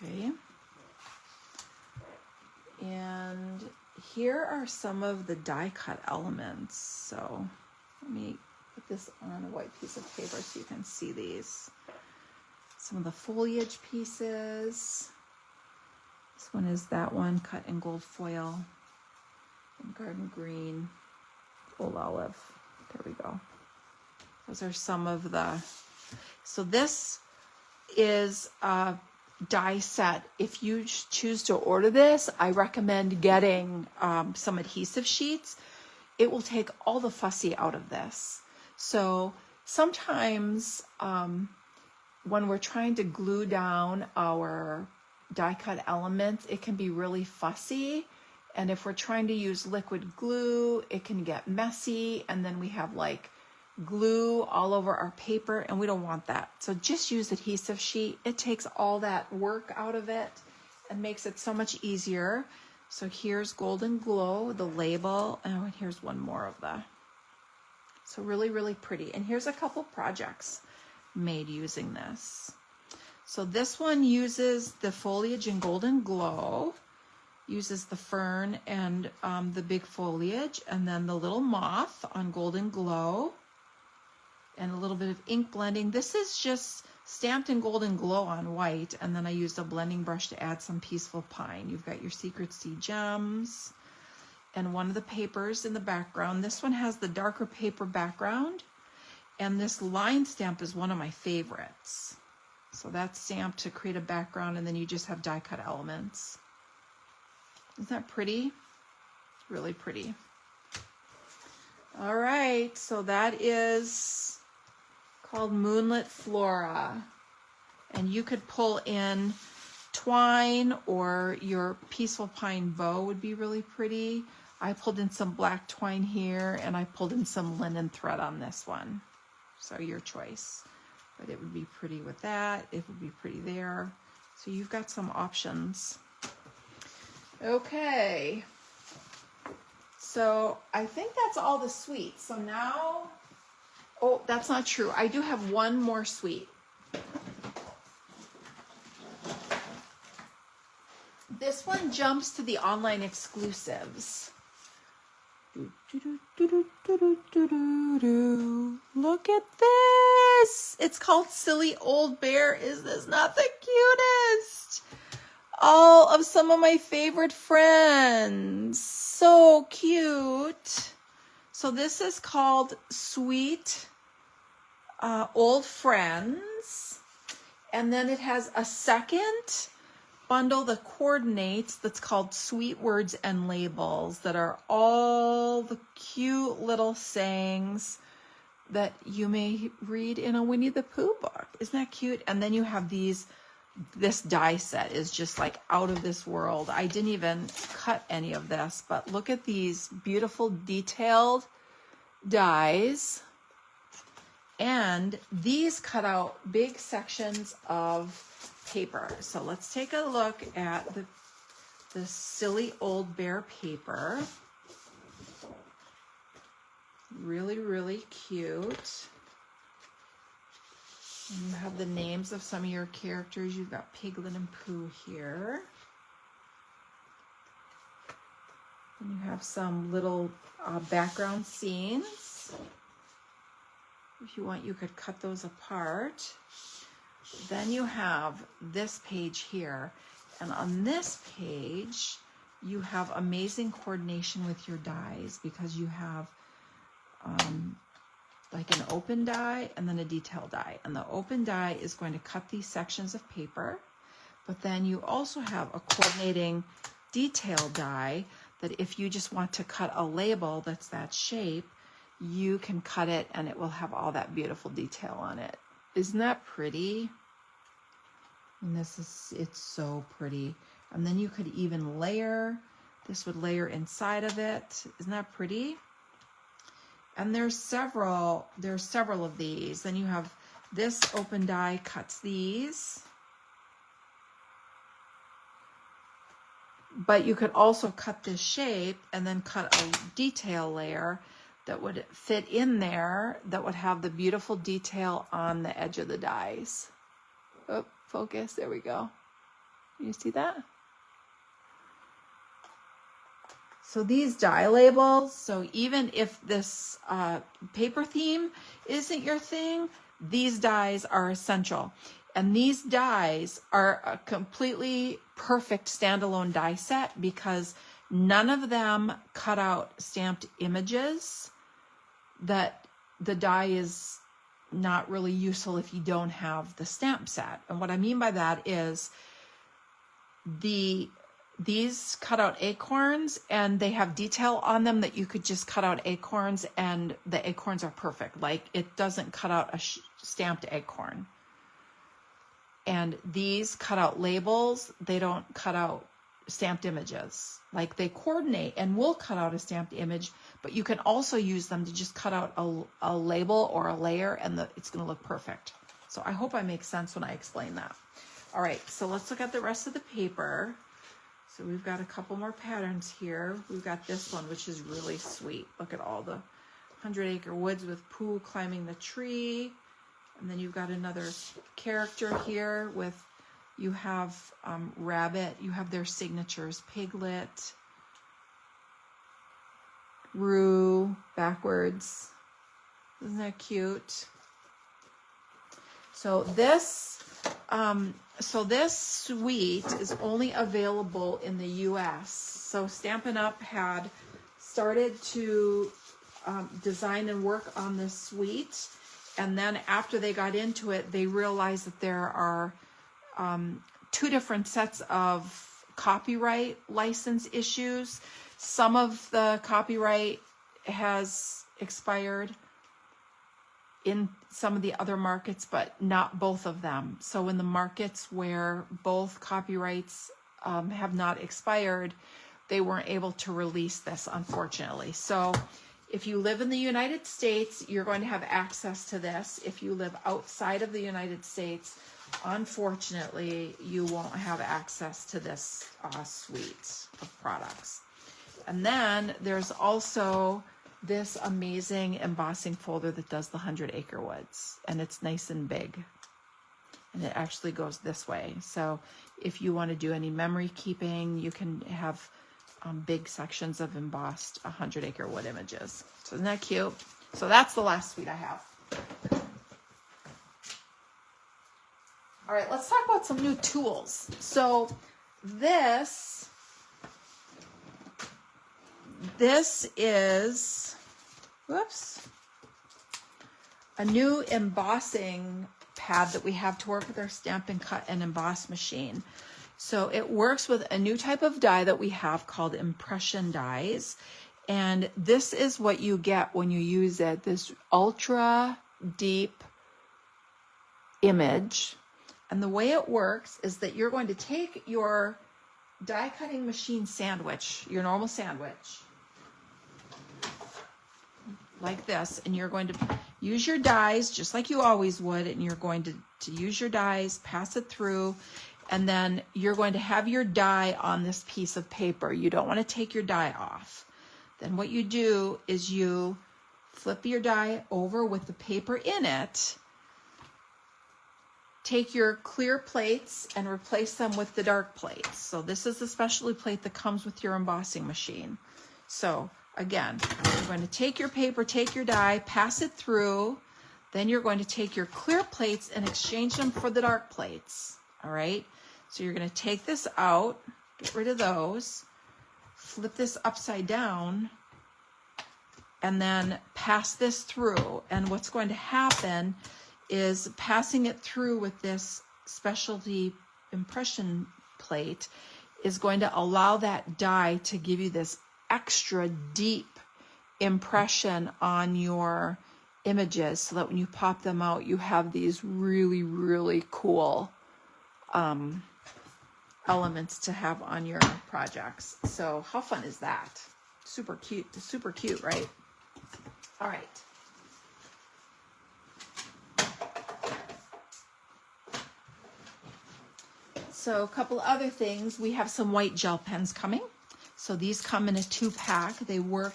Okay. And here are some of the die cut elements. So let me put this on a white piece of paper so you can see these. Some of the foliage pieces. This one is that one cut in gold foil and garden green, old olive. There we go. Those are some of the So this is a die set. If you choose to order this, I recommend getting some adhesive sheets. It will take all the fussy out of this. So sometimes when we're trying to glue down our die cut elements, it can be really fussy. And if we're trying to use liquid glue, it can get messy. And then we have like glue all over our paper, and we don't want that. So just use adhesive sheet. It takes all that work out of it and makes it so much easier. So here's Golden Glow, the label. Oh, and here's one more of the. So really, really pretty. And here's a couple projects made using this. So this one uses the foliage in Golden Glow, uses the fern and the big foliage, and then the little moth on Golden Glow, and a little bit of ink blending. This is just stamped in Golden Glow on white, and then I used a blending brush to add some Peaceful Pine. You've got your Secret Sea gems, and one of the papers in the background. This one has the darker paper background, and this line stamp is one of my favorites. So that's stamped to create a background, and then you just have die cut elements. Isn't that pretty? Really pretty. All right, so that is called Moonlit Flora. And you could pull in twine, or your Peaceful Pine bow would be really pretty. I pulled in some black twine here, and I pulled in some linen thread on this one. So your choice. But it would be pretty with that. It would be pretty there. So you've got some options. Okay. So I think that's all the sweets. So now, oh, that's not true. I do have one more sweet. This one jumps to the online exclusives. Look at this. It's called Silly Old Bear. Is this not the cutest? All of some of my favorite friends. So cute. So this is called Sweet Old Friends. And then it has a second bundle that coordinates that's called Sweet Words and Labels, that are all the cute little sayings that you may read in a Winnie the Pooh book. Isn't that cute? And then you have these, this die set is just like out of this world. I didn't even cut any of this, but look at these beautiful detailed dies. And these cut out big sections of paper. So let's take a look at the Silly Old Bear paper. Really, really cute. And you have the names of some of your characters. You've got Piglet and Pooh here. And you have some little background scenes. If you want, you could cut those apart. Then you have this page here. And on this page, you have amazing coordination with your dies, because you have like an open die and then a detail die. And the open die is going to cut these sections of paper. But then you also have a coordinating detail die that if you just want to cut a label that's that shape, you can cut it and it will have all that beautiful detail on it. Isn't that pretty? And it's so pretty. And then you could even layer. This would layer inside of it. Isn't that pretty? And there's several of these. Then you have this open die cuts these. But you could also cut this shape and then cut a detail layer that would fit in there, that would have the beautiful detail on the edge of the dies. Oh, focus, there we go. You see that? So these die labels, so even if this paper theme isn't your thing, these dies are essential. And these dies are a completely perfect standalone die set, because none of them cut out stamped images that the die is not really useful if you don't have the stamp set. And what I mean by that is these cut out acorns, and they have detail on them that you could just cut out acorns, and the acorns are perfect. Like, it doesn't cut out a stamped acorn. And these cut out labels, they don't cut out stamped images. Like, they coordinate and will cut out a stamped image, but you can also use them to just cut out a label or a layer, and it's going to look perfect. So I hope I make sense when I explain that. All right, so let's look at the rest of the paper. So we've got a couple more patterns here. We've got this one, which is really sweet. Look at all the 100-acre woods with Pooh climbing the tree. And then you've got another character here with, you have Rabbit, you have their signatures, Piglet, Roo, backwards. Isn't that cute? So this suite is only available in the US. So Stampin' Up! Had started to design and work on this suite. And then after they got into it, they realized that there are 2 different sets of copyright license issues. Some of the copyright has expired in some of the other markets, but not both of them. So in the markets where both copyrights have not expired, they weren't able to release this, unfortunately. So if you live in the United States, you're going to have access to this. If you live outside of the United States, unfortunately, you won't have access to this suite of products. And then there's also this amazing embossing folder that does the 100-acre woods, and it's nice and big, and it actually goes this way. So if you want to do any memory keeping, you can have big sections of embossed 100-acre wood images. So isn't that cute? So that's the last suite I have. All right, let's talk about some new tools. So this is, whoops, a new embossing pad that we have to work with our Stampin' Cut and Emboss machine. So it works with a new type of die that we have called impression dies. And this is what you get when you use it, this ultra deep image. And the way it works is that you're going to take your die cutting machine sandwich, your normal sandwich, like this, and you're going to use your dies just like you always would, and you're going to use your dies, pass it through, and then you're going to have your die on this piece of paper. You don't want to take your die off. Then what you do is you flip your die over with the paper in it, take your clear plates and replace them with the dark plates. So this is the specialty plate that comes with your embossing machine. So again, you're going to take your paper, take your die, pass it through, then you're going to take your clear plates and exchange them for the dark plates. All right, so you're going to take this out, get rid of those, flip this upside down, and then pass this through. And what's going to happen is passing it through with this specialty impression plate is going to allow that die to give you this extra deep impression on your images, so that when you pop them out, you have these really, really cool elements to have on your projects. So how fun is that? Super cute, right? All right. So a couple other things. We have some white gel pens coming. So these come in a 2-pack. They work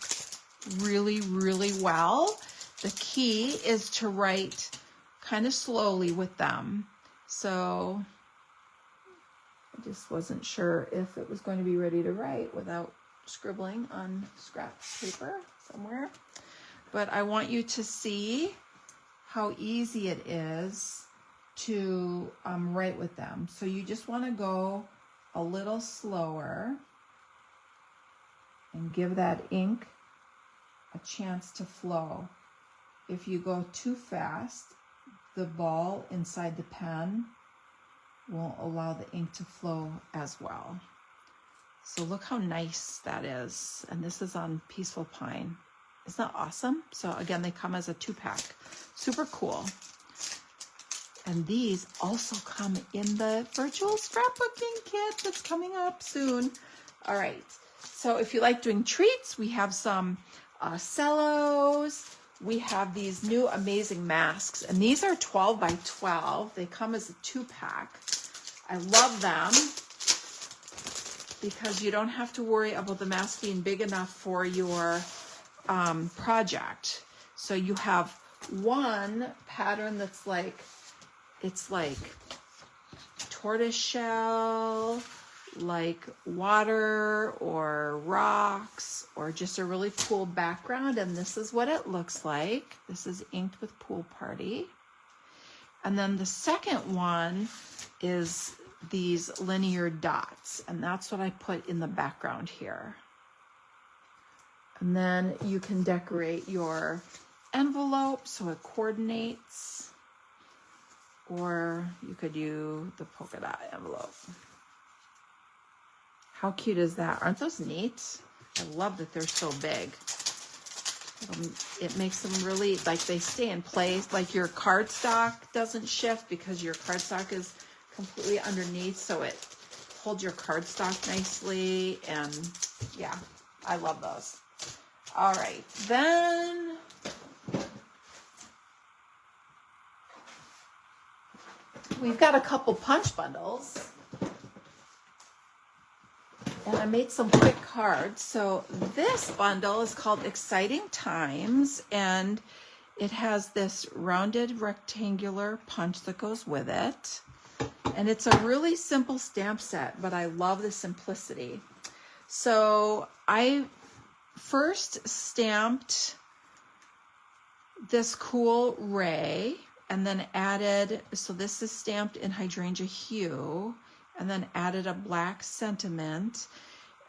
really, really well. The key is to write kind of slowly with them. So I just wasn't sure if it was going to be ready to write without scribbling on scrap paper somewhere. But I want you to see how easy it is to write with them. So you just want to go a little slower and give that ink a chance to flow. If you go too fast, the ball inside the pen won't allow the ink to flow as well. So look how nice that is. And this is on Peaceful Pine. Isn't that awesome? So again, they come as a 2-pack. Super cool. And these also come in the virtual scrapbooking kit that's coming up soon. All right. So if you like doing treats, we have some cellos. We have these new amazing masks. And these are 12 by 12. They come as a 2-pack. I love them because you don't have to worry about the mask being big enough for your project. So you have one pattern that's like, it's like tortoiseshell, like water or rocks, or just a really cool background. And this is what it looks like. This is inked with Pool Party. And then the second one is these linear dots. And that's what I put in the background here. And then you can decorate your envelope so it coordinates. Or you could do the polka dot envelope. How cute is that? Aren't those neat? I love that they're so big. It makes them really, like, they stay in place. Like your cardstock doesn't shift because your cardstock is completely underneath, so it holds your cardstock nicely. And yeah, I love those. All right, then we've got a couple punch bundles. And I made some quick cards. So this bundle is called Exciting Times, and it has this rounded rectangular punch that goes with it. And it's a really simple stamp set, but I love the simplicity. So I first stamped this cool ray and then added, so this is stamped in hydrangea hue, and then added a black sentiment.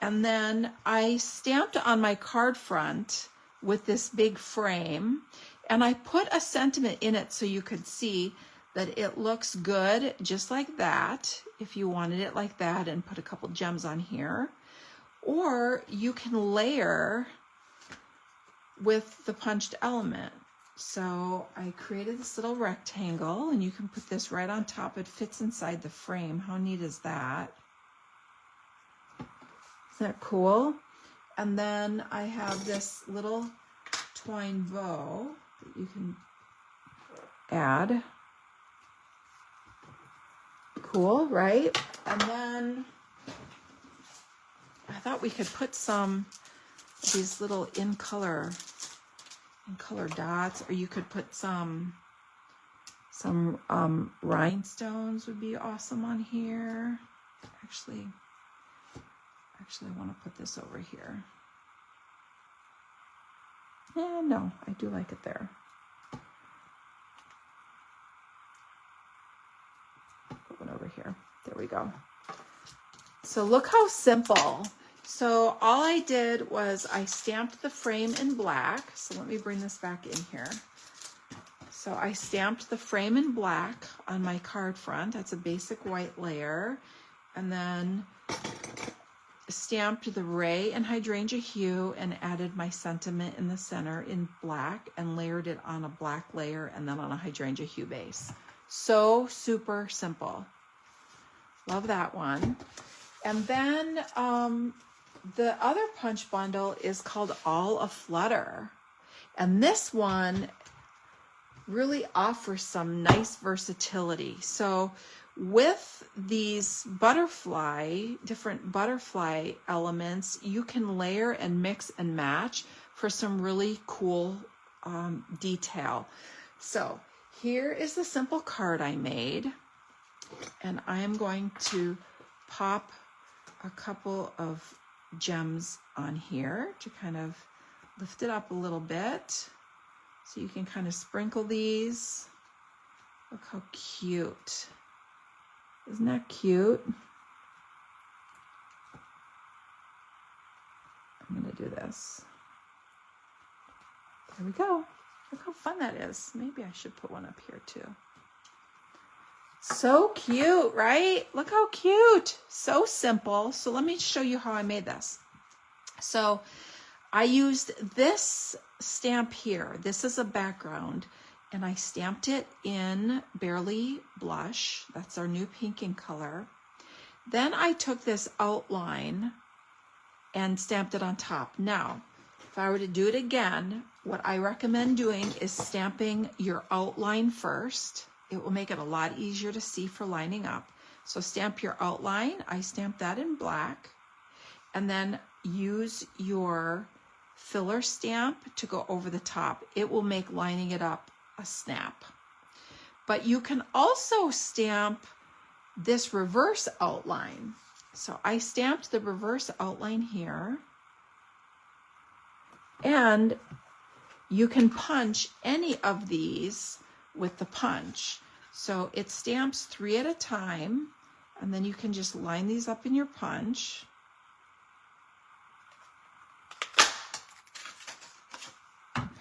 And then I stamped on my card front with this big frame, and I put a sentiment in it so you could see that it looks good just like that, if you wanted it like that, and put a couple gems on here. Or you can layer with the punched element. So I created this little rectangle, and you can put this right on top. It fits inside the frame. How neat is that? Isn't that cool? And then I have this little twine bow that you can add. Cool, right? And then I thought we could put some of these little in color dots, or you could put some rhinestones would be awesome on here. Actually, I want to put this over here. Yeah, no, I do like it there. Put one over here. There we go. So look how simple. So all I did was I stamped the frame in black. So let me bring this back in here. So I stamped the frame in black on my card front. That's a basic white layer. And then stamped the ray in hydrangea hue and added my sentiment in the center in black and layered it on a black layer and then on a hydrangea hue base. So super simple. Love that one. And then the other punch bundle is called All Aflutter. And this one really offers some nice versatility. So with these different butterfly elements, you can layer and mix and match for some really cool detail. So here is the simple card I made. And I am going to pop a couple of gems on here to kind of lift it up a little bit. So you can kind of sprinkle these. Look how cute. Isn't that cute? I'm going to do this. There we go. Look how fun that is. Maybe I should put one up here too. So cute, right? Look how cute. So simple. So let me show you how I made this. So I used this stamp here. This is a background, and I stamped it in Barely Blush. That's our new pink in color. Then I took this outline and stamped it on top. Now, if I were to do it again, what I recommend doing is stamping your outline first. It will make it a lot easier to see for lining up. So stamp your outline. I stamped that in black. And then use your filler stamp to go over the top. It will make lining it up a snap. But you can also stamp this reverse outline. So I stamped the reverse outline here. And you can punch any of these with the punch. So it stamps 3 at a time, and then you can just line these up in your punch.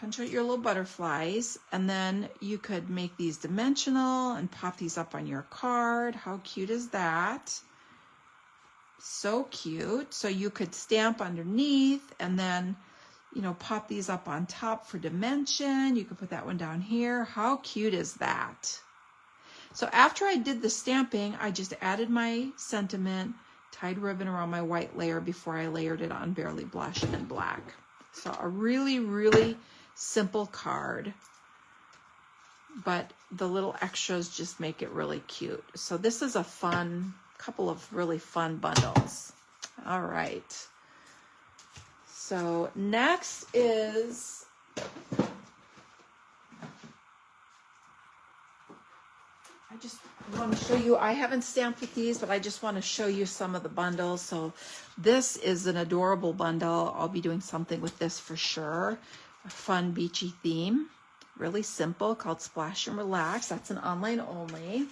Punch out your little butterflies, and then you could make these dimensional and pop these up on your card. How cute is that? So cute. So you could stamp underneath and then, you know, pop these up on top for dimension. You could put that one down here. How cute is that? So after I did the stamping, I just added my sentiment, tied ribbon around my white layer before I layered it on Barely Blush and black. So a really, really simple card, but the little extras just make it really cute. So this is a fun, couple of really fun bundles. All right. So next is, I just want to show you, I haven't stamped with these, but I just want to show you some of the bundles. So this is an adorable bundle. I'll be doing something with this for sure. A fun beachy theme. Really simple, called Splash and Relax. That's an online only.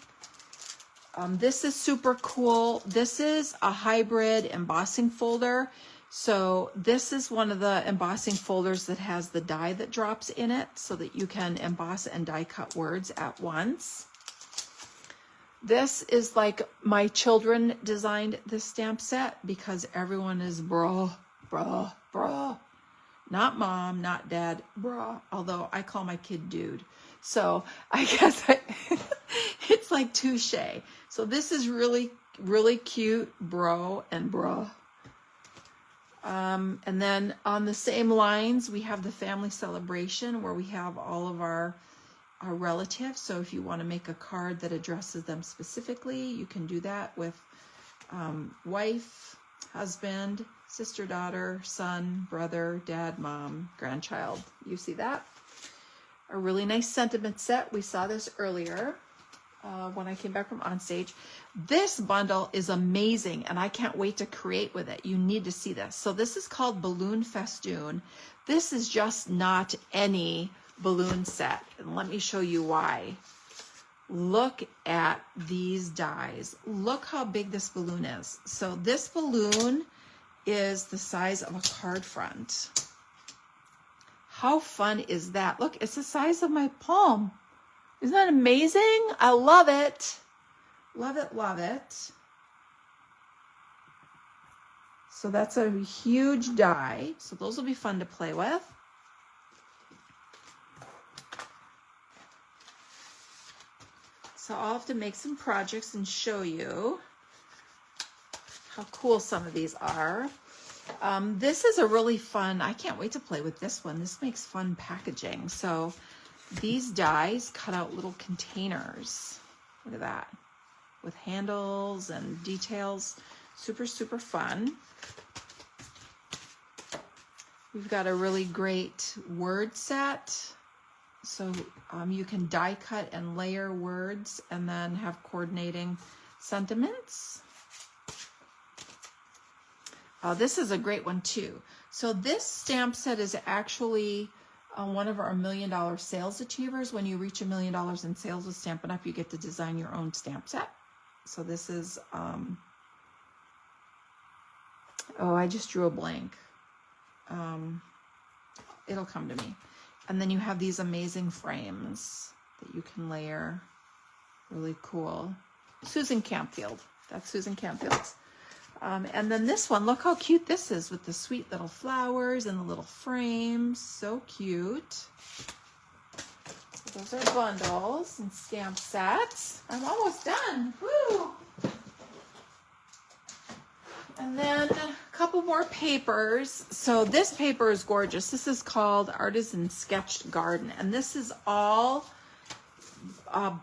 This is super cool. This is a hybrid embossing folder. So this is one of the embossing folders that has the die that drops in it so that you can emboss and die cut words at once. This is like my children designed this stamp set because everyone is bruh, bruh, bruh. Not mom, not dad, bruh. Although I call my kid dude. So I guess it's like touche. So this is really, really cute, bro and bruh. And then on the same lines, we have the family celebration where we have all of our relatives. So if you want to make a card that addresses them specifically, you can do that with wife, husband, sister, daughter, son, brother, dad, mom, grandchild. You see that? A really nice sentiment set. We saw this earlier when I came back from onstage. This bundle is amazing, and I can't wait to create with it. You need to see this. So this is called Balloon Festoon. This is just not any balloon set, and let me show you why. Look at these dies. Look how big this balloon is. So this balloon is the size of a card front. How fun is that? Look, it's the size of my palm. Isn't that amazing? I love it. Love it, love it. So that's a huge die. So those will be fun to play with. So I'll have to make some projects and show you how cool some of these are. This is a really fun, I can't wait to play with this one. This makes fun packaging. So these dies cut out little containers. Look at that. With handles and details. Super, super fun. We've got a really great word set. So you can die cut and layer words and then have coordinating sentiments. This is a great one too. So this stamp set is actually one of our $1 million sales achievers. When you reach $1 million in sales with Stampin' Up, you get to design your own stamp set. So this is, oh, I just drew a blank. It'll come to me. And then you have these amazing frames that you can layer Really cool. Susan Campfield. That's Susan Campfield's. And then this one, look how cute this is with the sweet little flowers and the little frames. So cute. So those are bundles and stamp sets. I'm almost done. Woo! And then a couple more papers. So this paper is gorgeous. This is called Artisan Sketched Garden. And this is all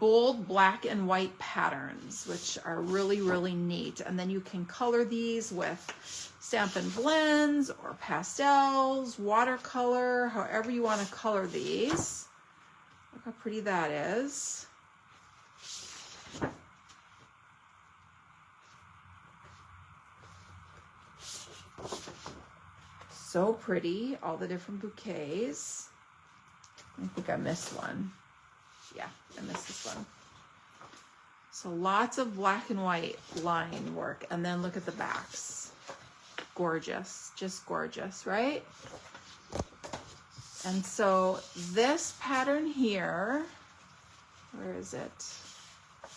bold black and white patterns, which are really, really neat. And then you can color these with Stampin' Blends or pastels, watercolor, however you want to color these. Look how pretty that is. So pretty, all the different bouquets. I think I missed one. Yeah, I missed this one. So lots of black and white line work. And then look at the backs. Gorgeous, just gorgeous, right? And so this pattern here, where is it?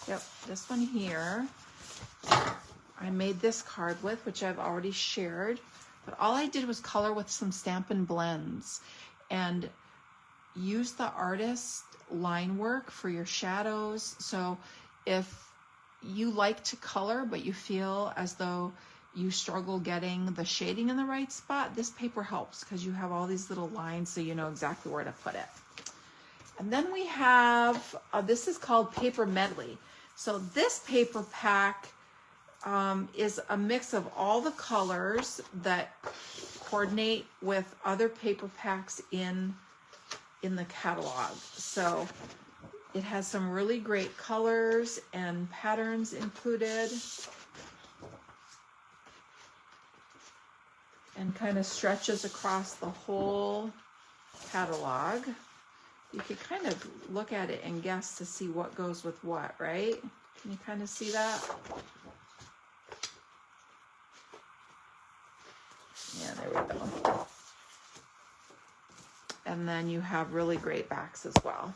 Yep, this one here, I made this card with, which I've already shared. But all I did was color with some Stampin' Blends and use the artist line work for your shadows. So if you like to color, but you feel as though you struggle getting the shading in the right spot, this paper helps because you have all these little lines so you know exactly where to put it. And then we have, this is called Paper Medley. So this paper pack is a mix of all the colors that coordinate with other paper packs in the catalog. So it has some really great colors and patterns included, and kind of stretches across the whole catalog. You could kind of look at it and guess to see what goes with what, right? Can you kind of see that? Yeah, there we go. And then you have really great backs as well.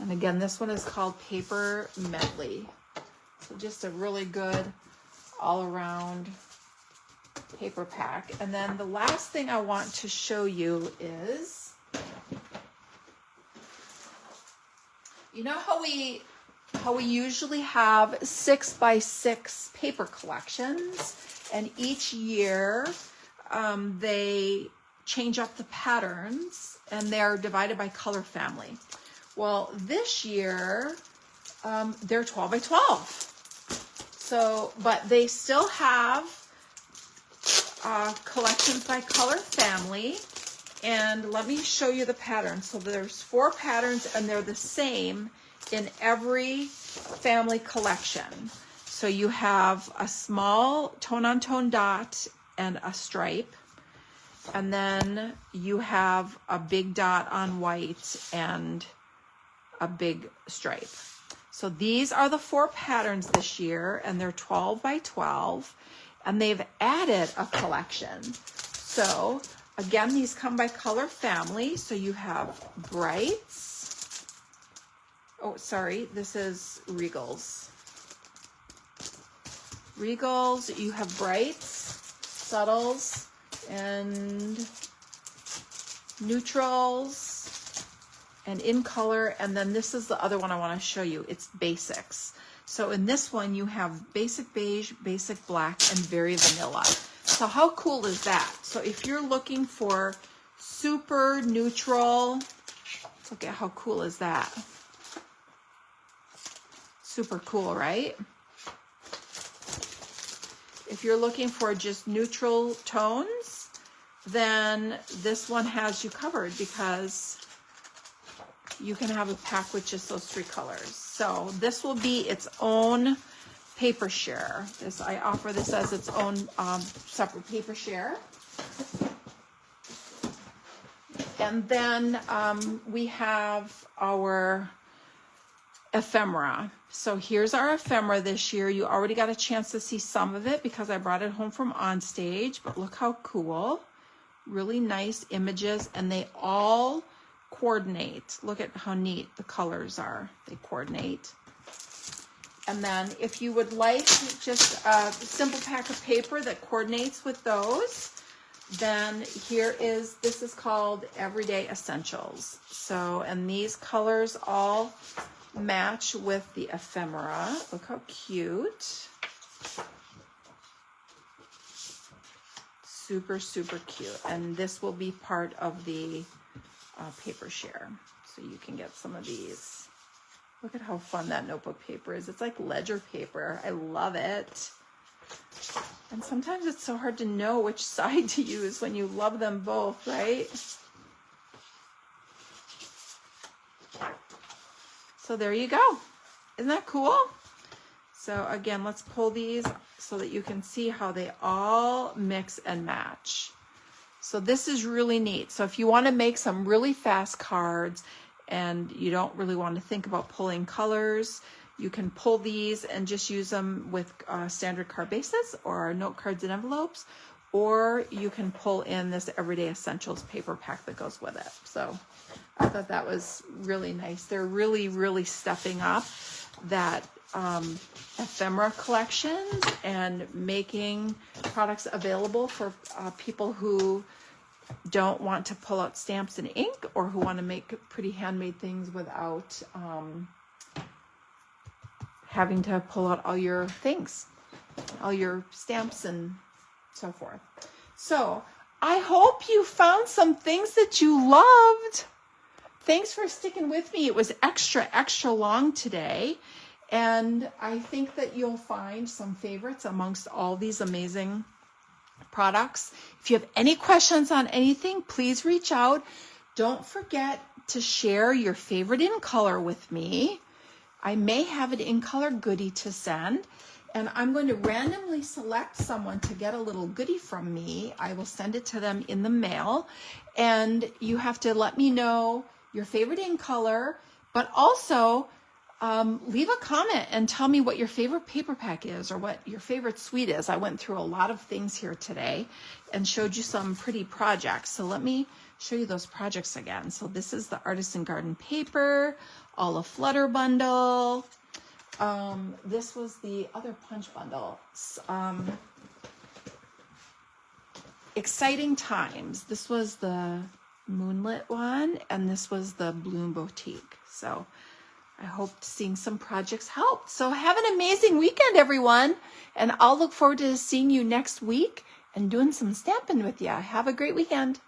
And again, this one is called Paper Medley. So just a really good all-around paper pack. And then the last thing I want to show you is, you know how we usually have 6x6 paper collections, and each year they change up the patterns and they're divided by color family. Well, this year they're 12 by 12. So, but they still have collections by color family. And let me show you the patterns. So there's 4 patterns and they're the same in every family collection. So you have a small tone-on-tone dot and a stripe. And then you have a big dot on white and a big stripe. So these are the 4 patterns this year, and they're 12 by 12, and they've added a collection. So again, these come by color family. So you have brights. Oh, sorry, this is regals. Regals, you have brights, subtles, and neutrals, and in color. And then this is the other one I want to show you. It's basics. So in this one, you have basic beige, basic black, and very vanilla. So how cool is that? So if you're looking for super neutral, look at how cool is that? Super cool, right? If you're looking for just neutral tones, then this one has you covered because you can have a pack with just those 3 colors. So this will be its own paper share. I offer this as its own separate paper share. And then we have our ephemera. So here's our ephemera this year. You already got a chance to see some of it because I brought it home from Onstage, but look how cool. Really nice images, and they all coordinate. Look at how neat the colors are. They coordinate. And then if you would like just a simple pack of paper that coordinates with those, then this is called Everyday Essentials. So, and these colors all match with the ephemera. Look how cute. Super, super cute. And this will be part of the paper share. So you can get some of these. Look at how fun that notebook paper is. It's like ledger paper. I love it. And sometimes it's so hard to know which side to use when you love them both, right? So there you go. Isn't that cool? So again, let's pull these so that you can see how they all mix and match. So this is really neat. So if you want to make some really fast cards and you don't really want to think about pulling colors, you can pull these and just use them with standard card bases or note cards and envelopes, or you can pull in this Everyday Essentials paper pack that goes with it. So I thought that was really nice. They're really, really stepping up that ephemera collections and making products available for people who don't want to pull out stamps and ink, or who want to make pretty handmade things without having to pull out all your things, all your stamps and so forth. So I hope you found some things that you loved. Thanks for sticking with me. It was extra, extra long today. And I think that you'll find some favorites amongst all these amazing products. If you have any questions on anything, please reach out. Don't forget to share your favorite in color with me. I may have an in color goodie to send, and I'm going to randomly select someone to get a little goodie from me. I will send it to them in the mail, and you have to let me know your favorite in color, but also leave a comment and tell me what your favorite paper pack is or what your favorite suite is. I went through a lot of things here today and showed you some pretty projects. So let me show you those projects again. So this is the Artisan Garden paper, all a flutter bundle. This was the other punch bundle. Exciting Times. This was the Moonlit one, and this was the Bloom Boutique. So I hope seeing some projects helped. So have an amazing weekend, everyone. And I'll look forward to seeing you next week and doing some stamping with you. Have a great weekend.